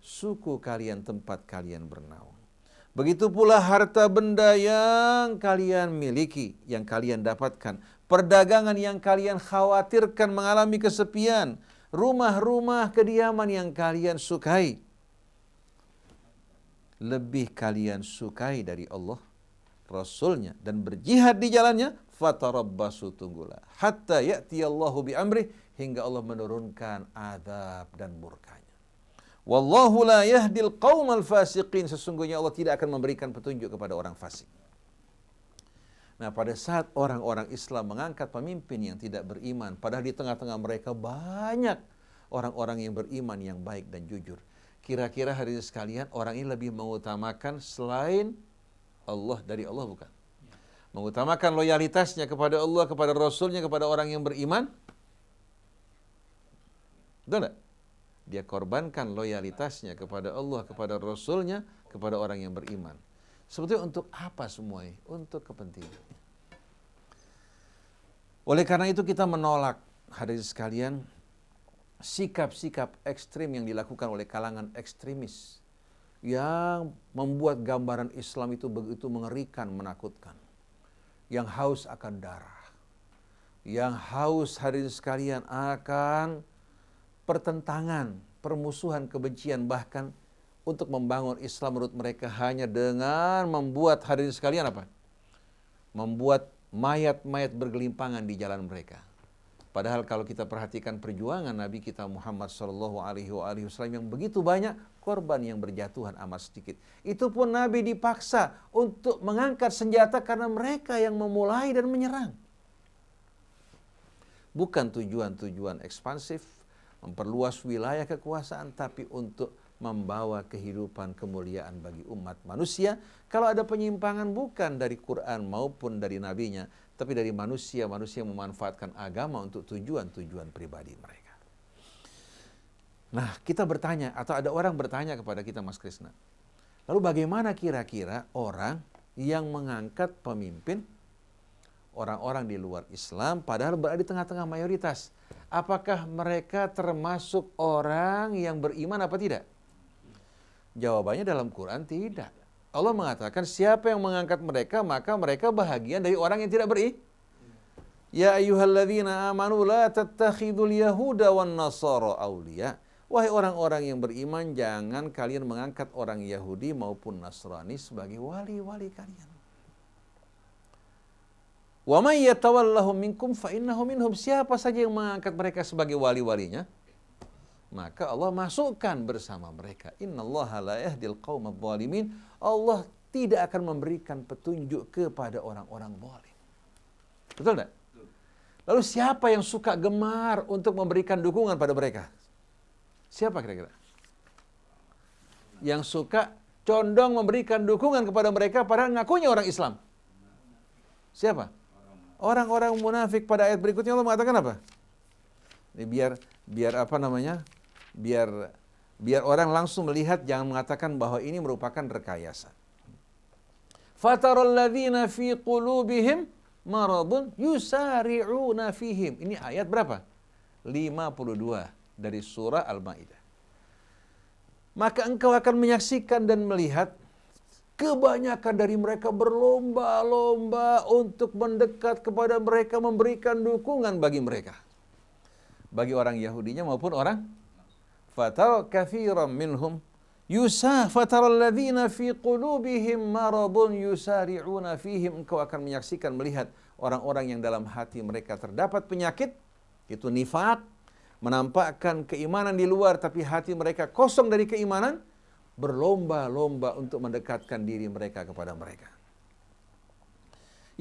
suku kalian, tempat kalian bernaung. Begitu pula harta benda yang kalian miliki, yang kalian dapatkan, perdagangan yang kalian khawatirkan mengalami kesepian, rumah-rumah kediaman yang kalian sukai. Lebih kalian sukai dari Allah, Rasulnya, dan berjihad di jalannya, fatarabbasu, tunggulah, hatta ya'tiyallahu bi amrih, hingga Allah menurunkan azab dan murkanya. Wallahu la yahdil qaumal fasiqin, sesungguhnya Allah tidak akan memberikan petunjuk kepada orang fasik. Nah, pada saat orang-orang Islam mengangkat pemimpin yang tidak beriman, padahal di tengah-tengah mereka banyak orang-orang yang beriman, yang baik dan jujur. Kira-kira hadirin sekalian, orang ini lebih mengutamakan selain Allah dari Allah bukan? Mengutamakan loyalitasnya kepada Allah, kepada Rasulnya, kepada orang yang beriman? Betul tak? Dia korbankan loyalitasnya kepada Allah, kepada Rasulnya, kepada orang yang beriman. Sebetulnya untuk apa semua ini? Untuk kepentingan. Oleh karena itu kita menolak, hadirin sekalian, sikap-sikap ekstrim yang dilakukan oleh kalangan ekstremis, yang membuat gambaran Islam itu begitu mengerikan, menakutkan. Yang haus akan darah. Yang haus hadirin sekalian akan pertentangan, permusuhan, kebencian, bahkan untuk membangun Islam menurut mereka hanya dengan membuat hadirin sekalian apa? Membuat mayat-mayat bergelimpangan di jalan mereka. Padahal kalau kita perhatikan perjuangan Nabi kita Muhammad SAW yang begitu banyak, korban yang berjatuhan amat sedikit. Itu pun Nabi dipaksa untuk mengangkat senjata karena mereka yang memulai dan menyerang. Bukan tujuan-tujuan ekspansif, memperluas wilayah kekuasaan, tapi untuk membawa kehidupan kemuliaan bagi umat manusia. Kalau ada penyimpangan bukan dari Quran maupun dari nabinya, tapi dari manusia-manusia yang memanfaatkan agama untuk tujuan-tujuan pribadi mereka. Nah, kita bertanya, atau ada orang bertanya kepada kita, Mas Krisna, lalu bagaimana kira-kira orang yang mengangkat pemimpin orang-orang di luar Islam padahal berada di tengah-tengah mayoritas? Apakah mereka termasuk orang yang beriman apa tidak? Jawabannya dalam Quran tidak. Allah mengatakan siapa yang mengangkat mereka maka mereka bahagian dari orang yang tidak beriman. Ya ayyuhalladzina amanu la tattakhidul yahuda wan nasara awliya. Wahai orang-orang yang beriman, jangan kalian mengangkat orang Yahudi maupun Nasrani sebagai wali-wali kalian. Wa may yatawallahum minkum fa innahu minhum. Siapa saja yang mengangkat mereka sebagai wali-walinya, maka Allah masukkan bersama mereka. Innallaha la yahdil qaumadh dhalimin. Allah tidak akan memberikan petunjuk kepada orang-orang zalim. Betul enggak? Lalu siapa yang suka gemar untuk memberikan dukungan pada mereka? Siapa kira-kira? Yang suka condong memberikan dukungan kepada mereka padahal ngakunya orang Islam. Siapa? Orang-orang munafik. Pada ayat berikutnya Allah mengatakan apa? Ini biar apa namanya? Biar orang langsung melihat, jangan mengatakan bahwa ini merupakan rekayasa. Fataral ladzina fi qulubihim maradun yusari'una fihim. Ini ayat berapa? 52 dari surah Al-Maidah. Maka engkau akan menyaksikan dan melihat kebanyakan dari mereka berlomba-lomba untuk mendekat kepada mereka, memberikan dukungan bagi mereka. Bagi orang Yahudinya maupun orang fatal katsiran minhum fataral ladzina fi qulubihim maradun yusari'una fihim. Engkau akan menyaksikan, melihat orang-orang yang dalam hati mereka terdapat penyakit, itu nifaq, menampakkan keimanan di luar tapi hati mereka kosong dari keimanan, berlomba-lomba untuk mendekatkan diri mereka kepada mereka.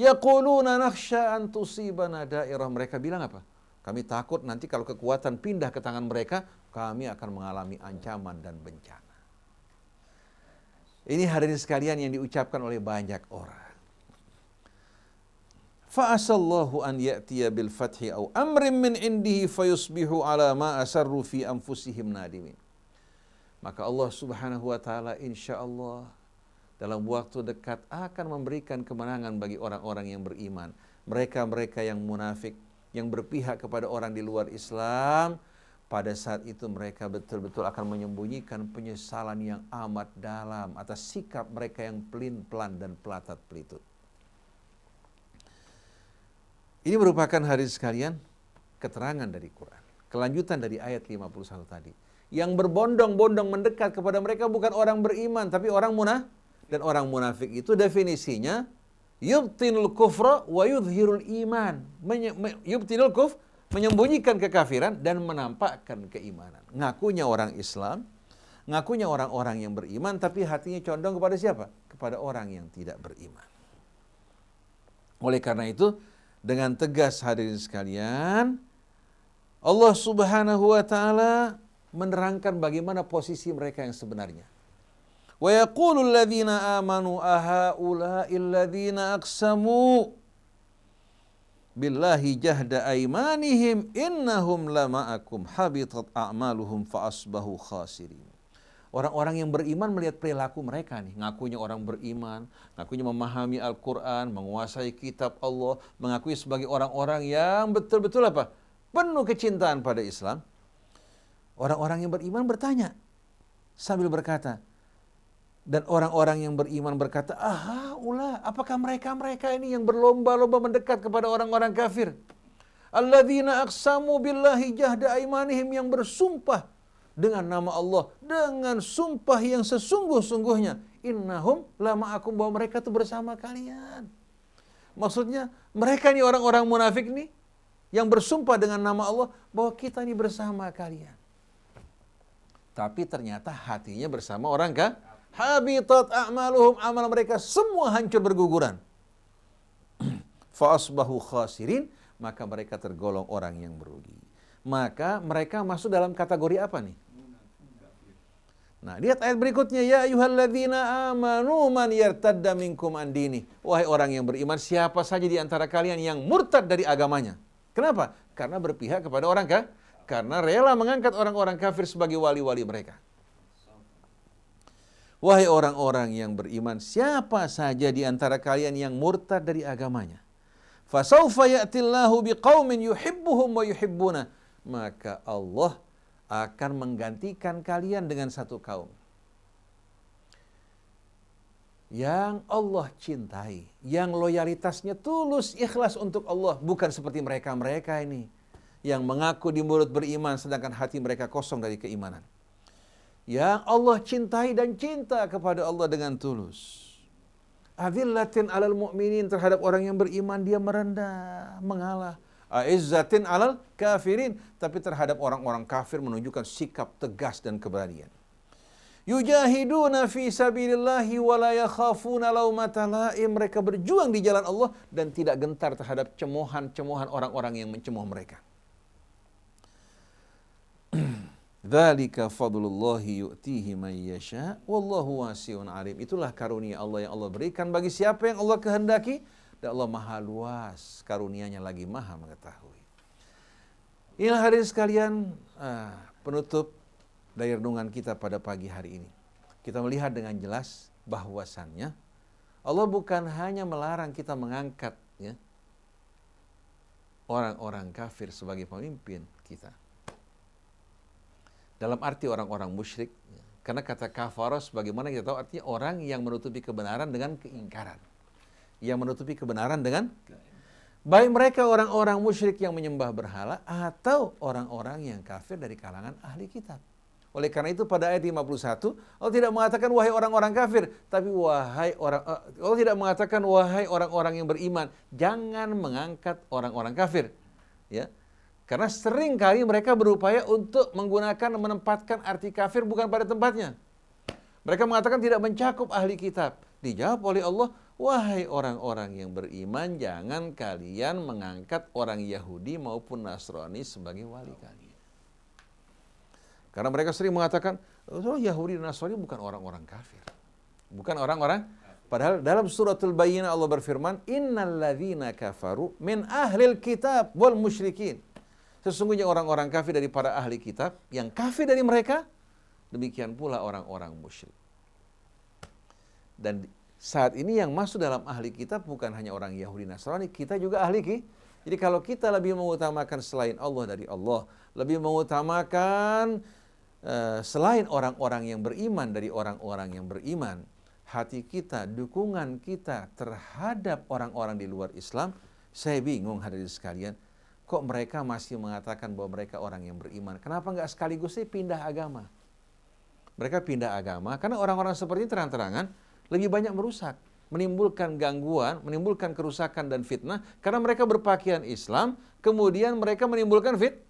Yaquluna nakhsha an tusibana dairah. Mereka bilang apa? Kami takut nanti kalau kekuatan pindah ke tangan mereka, kami akan mengalami ancaman dan bencana. Ini hadirin sekalian yang diucapkan oleh banyak orang. Fa'asallahu an ya'tiya bil fathi aw amrin min indihi fayusbihu ala ma asarru fi anfusihim nadimin. Maka Allah Subhanahu wa taala insyaallah dalam waktu dekat akan memberikan kemenangan bagi orang-orang yang beriman. Mereka-mereka yang munafik, yang berpihak kepada orang di luar Islam, pada saat itu mereka betul-betul akan menyembunyikan penyesalan yang amat dalam atas sikap mereka yang pelin-pelan dan pelatat pelitut. Ini merupakan hadirin sekalian keterangan dari Quran. Kelanjutan dari ayat 51 tadi. Yang berbondong-bondong mendekat kepada mereka bukan orang beriman, tapi orang munafik. Dan orang munafik itu definisinya yubtinul kufra wa yudhirul iman. Yubtinul kufr, menyembunyikan kekafiran dan menampakkan keimanan. Ngakunya orang Islam, ngakunya orang-orang yang beriman, tapi hatinya condong kepada siapa? Kepada orang yang tidak beriman. Oleh karena itu, dengan tegas hadirin sekalian, Allah Subhanahu wa taala menerangkan bagaimana posisi mereka yang sebenarnya. Wa yaqulul ladzina amanu ahaula'il ladzina aqsamu billahi jahda aymanihim innahum lama'akum habitat a'maluhum fa asbahu khasirin. Orang-orang yang beriman melihat perilaku mereka nih, ngakunya orang beriman, ngakunya memahami Al-Quran, menguasai kitab Allah, mengakui sebagai orang-orang yang betul-betul apa? Penuh kecintaan pada Islam. Orang-orang yang beriman bertanya sambil berkata, Dan orang-orang yang beriman berkata, apakah mereka ini yang berlomba-lomba mendekat kepada orang-orang kafir? Alladzina aqsamu billahi jahda aimanihim, yang bersumpah dengan nama Allah, dengan sumpah yang sesungguh-sungguhnya. Innahum lama'akum, bahwa mereka itu bersama kalian. Maksudnya mereka ini orang-orang munafik nih, yang bersumpah dengan nama Allah, bahwa kita ini bersama kalian. Tapi ternyata hatinya bersama orang kafir. Habitat a'maluhum, amal mereka semua hancur berguguran. Fa asbahu khasirin, maka mereka tergolong orang yang merugi. Maka mereka masuk dalam kategori apa nih? Nah, lihat ayat berikutnya, ya ayyuhalladzina amanu man yartadda minkum an dini. Wahai orang yang beriman, siapa saja di antara kalian yang murtad dari agamanya. Kenapa? Karena berpihak kepada orang kafir. Karena rela mengangkat orang-orang kafir sebagai wali-wali mereka. Wahai orang-orang yang beriman, siapa saja di antara kalian yang murtad dari agamanya, fasawfa ya'tillahu biqaumin yuhibbuhum wa yuhibbuna, maka Allah akan menggantikan kalian dengan satu kaum yang Allah cintai, yang loyalitasnya tulus, ikhlas untuk Allah, bukan seperti mereka-mereka ini yang mengaku di mulut beriman sedangkan hati mereka kosong dari keimanan. Yang Allah cintai dan cinta kepada Allah dengan tulus. Azillatin alal mu'minin, terhadap orang yang beriman dia merendah, mengalah. Aizzatin alal kafirin, tapi terhadap orang-orang kafir menunjukkan sikap tegas dan keberanian. Yujahiduna fi sabilillahi wa la yakhafuna laumata laim, mereka berjuang di jalan Allah dan tidak gentar terhadap cemohan-cemohan orang-orang yang mencemoh mereka. Dzalika fadlullahi yu'tihi man yasha wallahu wasi'un alim. Itulah karunia Allah yang Allah berikan bagi siapa yang Allah kehendaki, dan Allah maha luas karunianya lagi maha mengetahui. Inilah hadirin sekalian, penutup dari renungan kita pada pagi hari ini. Kita melihat dengan jelas bahwasannya Allah bukan hanya melarang kita mengangkat orang-orang kafir sebagai pemimpin kita, dalam arti orang-orang musyrik, karena kata kafara sebagaimana kita tahu artinya orang yang menutupi kebenaran dengan keingkaran, yang menutupi kebenaran dengan, baik mereka orang-orang musyrik yang menyembah berhala atau orang-orang yang kafir dari kalangan ahli kitab. Oleh karena itu pada ayat 51 Allah tidak mengatakan wahai orang-orang kafir, tapi Allah tidak mengatakan wahai orang-orang yang beriman, jangan mengangkat orang-orang kafir, ya. Karena sering kali mereka berupaya untuk menempatkan arti kafir bukan pada tempatnya. Mereka mengatakan tidak mencakup ahli kitab. Dijawab oleh Allah, wahai orang-orang yang beriman, jangan kalian mengangkat orang Yahudi maupun Nasrani sebagai wali kalian. Karena mereka sering mengatakan, Yahudi dan Nasrani bukan orang-orang kafir. Bukan orang-orang. Padahal dalam suratul Bayyinah Allah berfirman, innalladzina kafaru min ahlil kitab wal musyrikin. Sesungguhnya orang-orang kafir dari para ahli kitab, yang kafir dari mereka, demikian pula orang-orang musyrik. Dan saat ini yang masuk dalam ahli kitab bukan hanya orang Yahudi Nasrani, kita juga ahli kitab. Jadi kalau kita lebih mengutamakan selain Allah dari Allah, lebih mengutamakan selain orang-orang yang beriman dari orang-orang yang beriman, hati kita, dukungan kita terhadap orang-orang di luar Islam, saya bingung hadirin sekalian. Kok mereka masih mengatakan bahwa mereka orang yang beriman? Kenapa nggak sekaligus pindah agama? Mereka pindah agama karena orang-orang seperti ini terang-terangan lebih banyak merusak, menimbulkan gangguan, menimbulkan kerusakan dan fitnah. Karena mereka berpakaian Islam, kemudian mereka menimbulkan fitnah.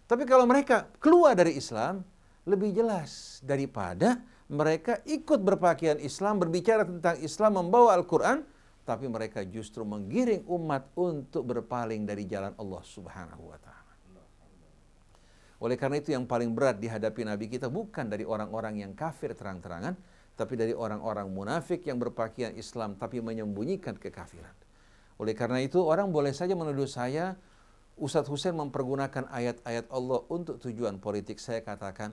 Tapi kalau mereka keluar dari Islam, lebih jelas daripada mereka ikut berpakaian Islam, berbicara tentang Islam, membawa Al-Quran, tapi mereka justru menggiring umat untuk berpaling dari jalan Allah Subhanahu wa ta'ala. Oleh karena itu yang paling berat dihadapi Nabi kita bukan dari orang-orang yang kafir terang-terangan, tapi dari orang-orang munafik yang berpakaian Islam tapi menyembunyikan kekafiran. Oleh karena itu orang boleh saja menuduh saya, Ustadz Husain mempergunakan ayat-ayat Allah untuk tujuan politik. Saya katakan,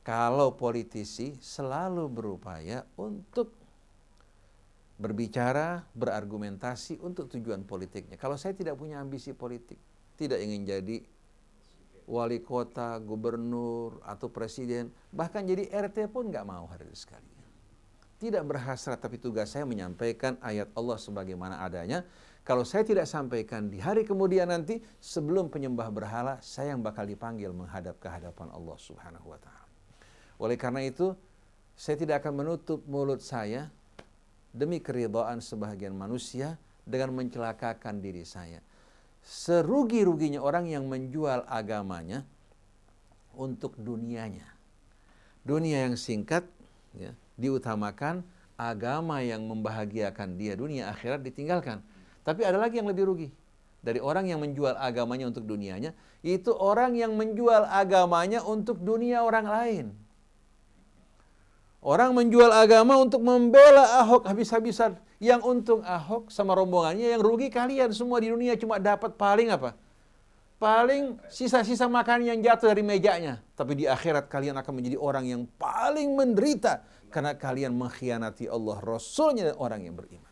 kalau politisi selalu berupaya untuk berbicara, berargumentasi untuk tujuan politiknya. Kalau saya tidak punya ambisi politik, tidak ingin jadi wali kota, gubernur, atau presiden, bahkan jadi RT pun nggak mau hadirin sekalian. tidak berhasrat, tapi tugas saya menyampaikan ayat Allah sebagaimana adanya. Kalau saya tidak sampaikan di hari kemudian nanti, sebelum penyembah berhala, saya yang bakal dipanggil menghadap ke hadapan Allah Subhanahu wa Ta'ala. Oleh karena itu, saya tidak akan menutup mulut saya demi keridhaan sebahagian manusia dengan mencelakakan diri saya. Serugi-ruginya orang yang menjual agamanya untuk dunianya. Dunia yang singkat, ya, diutamakan, agama yang membahagiakan dia, dunia akhirat ditinggalkan. Tapi ada lagi yang lebih rugi dari orang yang menjual agamanya untuk dunianya, itu orang yang menjual agamanya untuk dunia orang lain. Orang menjual agama untuk membela Ahok habis-habisan. Yang untung Ahok sama rombongannya, yang rugi kalian semua di dunia, cuma dapat paling apa? Paling sisa-sisa makanan yang jatuh dari mejanya. Tapi di akhirat kalian akan menjadi orang yang paling menderita karena kalian mengkhianati Allah, Rasulnya, dan orang yang beriman.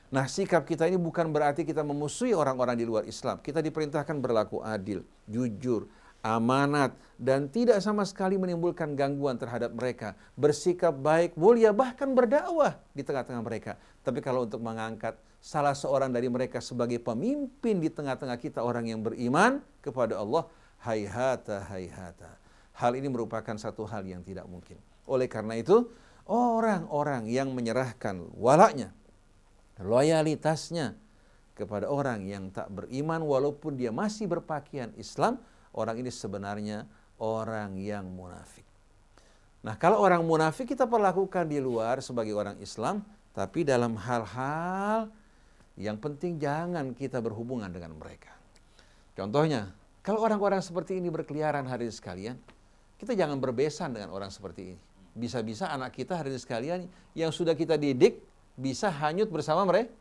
Nah, sikap kita ini bukan berarti kita memusuhi orang-orang di luar Islam. Kita diperintahkan berlaku adil, jujur, amanat, dan tidak sama sekali menimbulkan gangguan terhadap mereka. Bersikap baik, mulia, bahkan berdakwah di tengah-tengah mereka. Tapi kalau untuk mengangkat salah seorang dari mereka sebagai pemimpin di tengah-tengah kita, orang yang beriman kepada Allah, hayhata, hayhata. Hal ini merupakan satu hal yang tidak mungkin. Oleh karena itu, orang-orang yang menyerahkan walaknya, loyalitasnya kepada orang yang tak beriman walaupun dia masih berpakaian Islam, orang ini sebenarnya orang yang munafik. Nah, kalau orang munafik kita perlakukan di luar sebagai orang Islam, tapi dalam hal-hal yang penting jangan kita berhubungan dengan mereka. Contohnya, kalau orang-orang seperti ini berkeliaran hadirin sekalian, kita jangan berbesan dengan orang seperti ini. Bisa-bisa anak kita hadirin sekalian yang sudah kita didik bisa hanyut bersama mereka.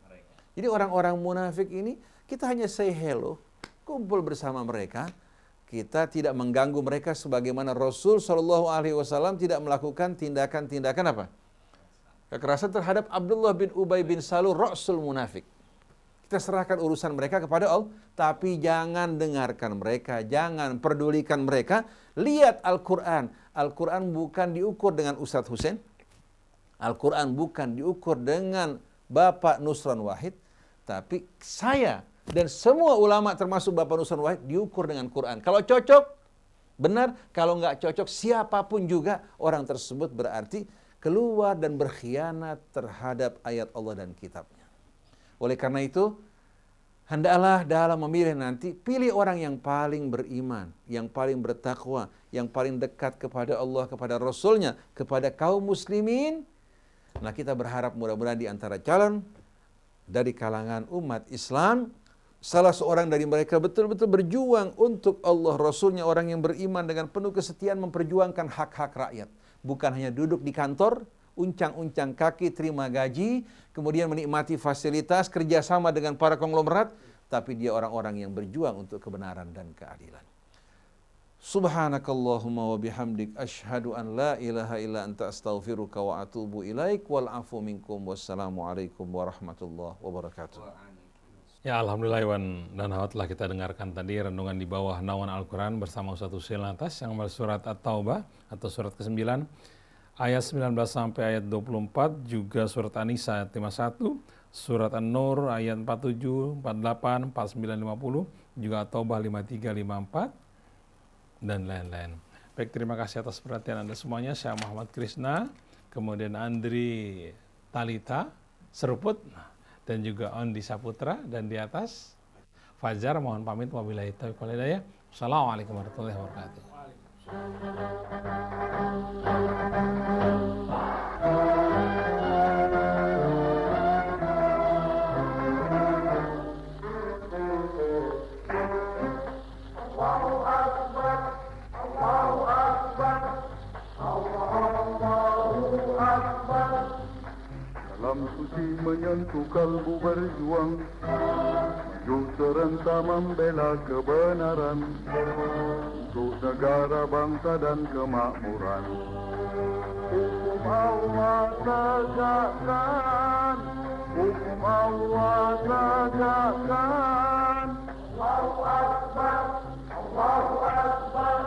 Jadi orang-orang munafik ini kita hanya say hello, kumpul bersama mereka. Kita tidak mengganggu mereka sebagaimana Rasul SAW tidak melakukan tindakan-tindakan apa? Kekerasan terhadap Abdullah bin Ubay bin Salul, Rasul munafik. Kita serahkan urusan mereka kepada Allah, tapi jangan dengarkan mereka, jangan pedulikan mereka. Lihat Al-Quran. Al-Quran bukan diukur dengan Ustadz Husain. Al-Quran bukan diukur dengan Bapak Nusron Wahid, tapi saya dan semua ulama termasuk Bapak Nusron Wahid diukur dengan Quran. Kalau cocok, benar. Kalau nggak cocok, siapapun juga orang tersebut berarti keluar dan berkhianat terhadap ayat Allah dan kitabnya. Oleh karena itu, hendaklah dalam memilih nanti, pilih orang yang paling beriman, yang paling bertakwa, yang paling dekat kepada Allah, kepada Rasulnya, kepada kaum muslimin. Nah, kita berharap mudah-mudahan di antara calon dari kalangan umat Islam, salah seorang dari mereka betul-betul berjuang untuk Allah, Rasulnya, orang yang beriman dengan penuh kesetiaan memperjuangkan hak-hak rakyat. Bukan hanya duduk di kantor, uncang-uncang kaki, terima gaji, kemudian menikmati fasilitas, kerjasama dengan para konglomerat, tapi dia orang-orang yang berjuang untuk kebenaran dan keadilan. Subhanakallahumma wa bihamdik asyhadu an la ilaha illa anta astaghfiruka wa atubu ilaik wal afu minkum wassalamu alaikum warahmatullahi wabarakatuh. Ya, alhamdulillah Iwan dan Hawa, telah kita dengarkan tadi renungan di bawah naungan Al-Quran bersama Ustaz Husain Lantas yang surat At-Taubah atau surat ke-9 ayat 19 sampai ayat 24, juga surat An-Nisa ayat 51, surat An-Nur ayat 47, 48, 49, 50, juga At-Taubah 53, 54 dan lain-lain. Baik, terima kasih atas perhatian Anda semuanya. Saya Muhammad Krishna, kemudian Andri Talita Seruput, dan juga Ondi Saputra, dan di atas Fajar. Mohon pamit, wabillahi taufiq wal hidayah. Assalamualaikum warahmatullahi wabarakatuh. Dalam suci menyentuh kalbu berjuang, maju serentak membela kebenaran untuk negara, bangsa dan kemakmuran. Hukum Allah tegakkan, hukum Allah tegakkan. Allahu Akbar, Allahu Akbar.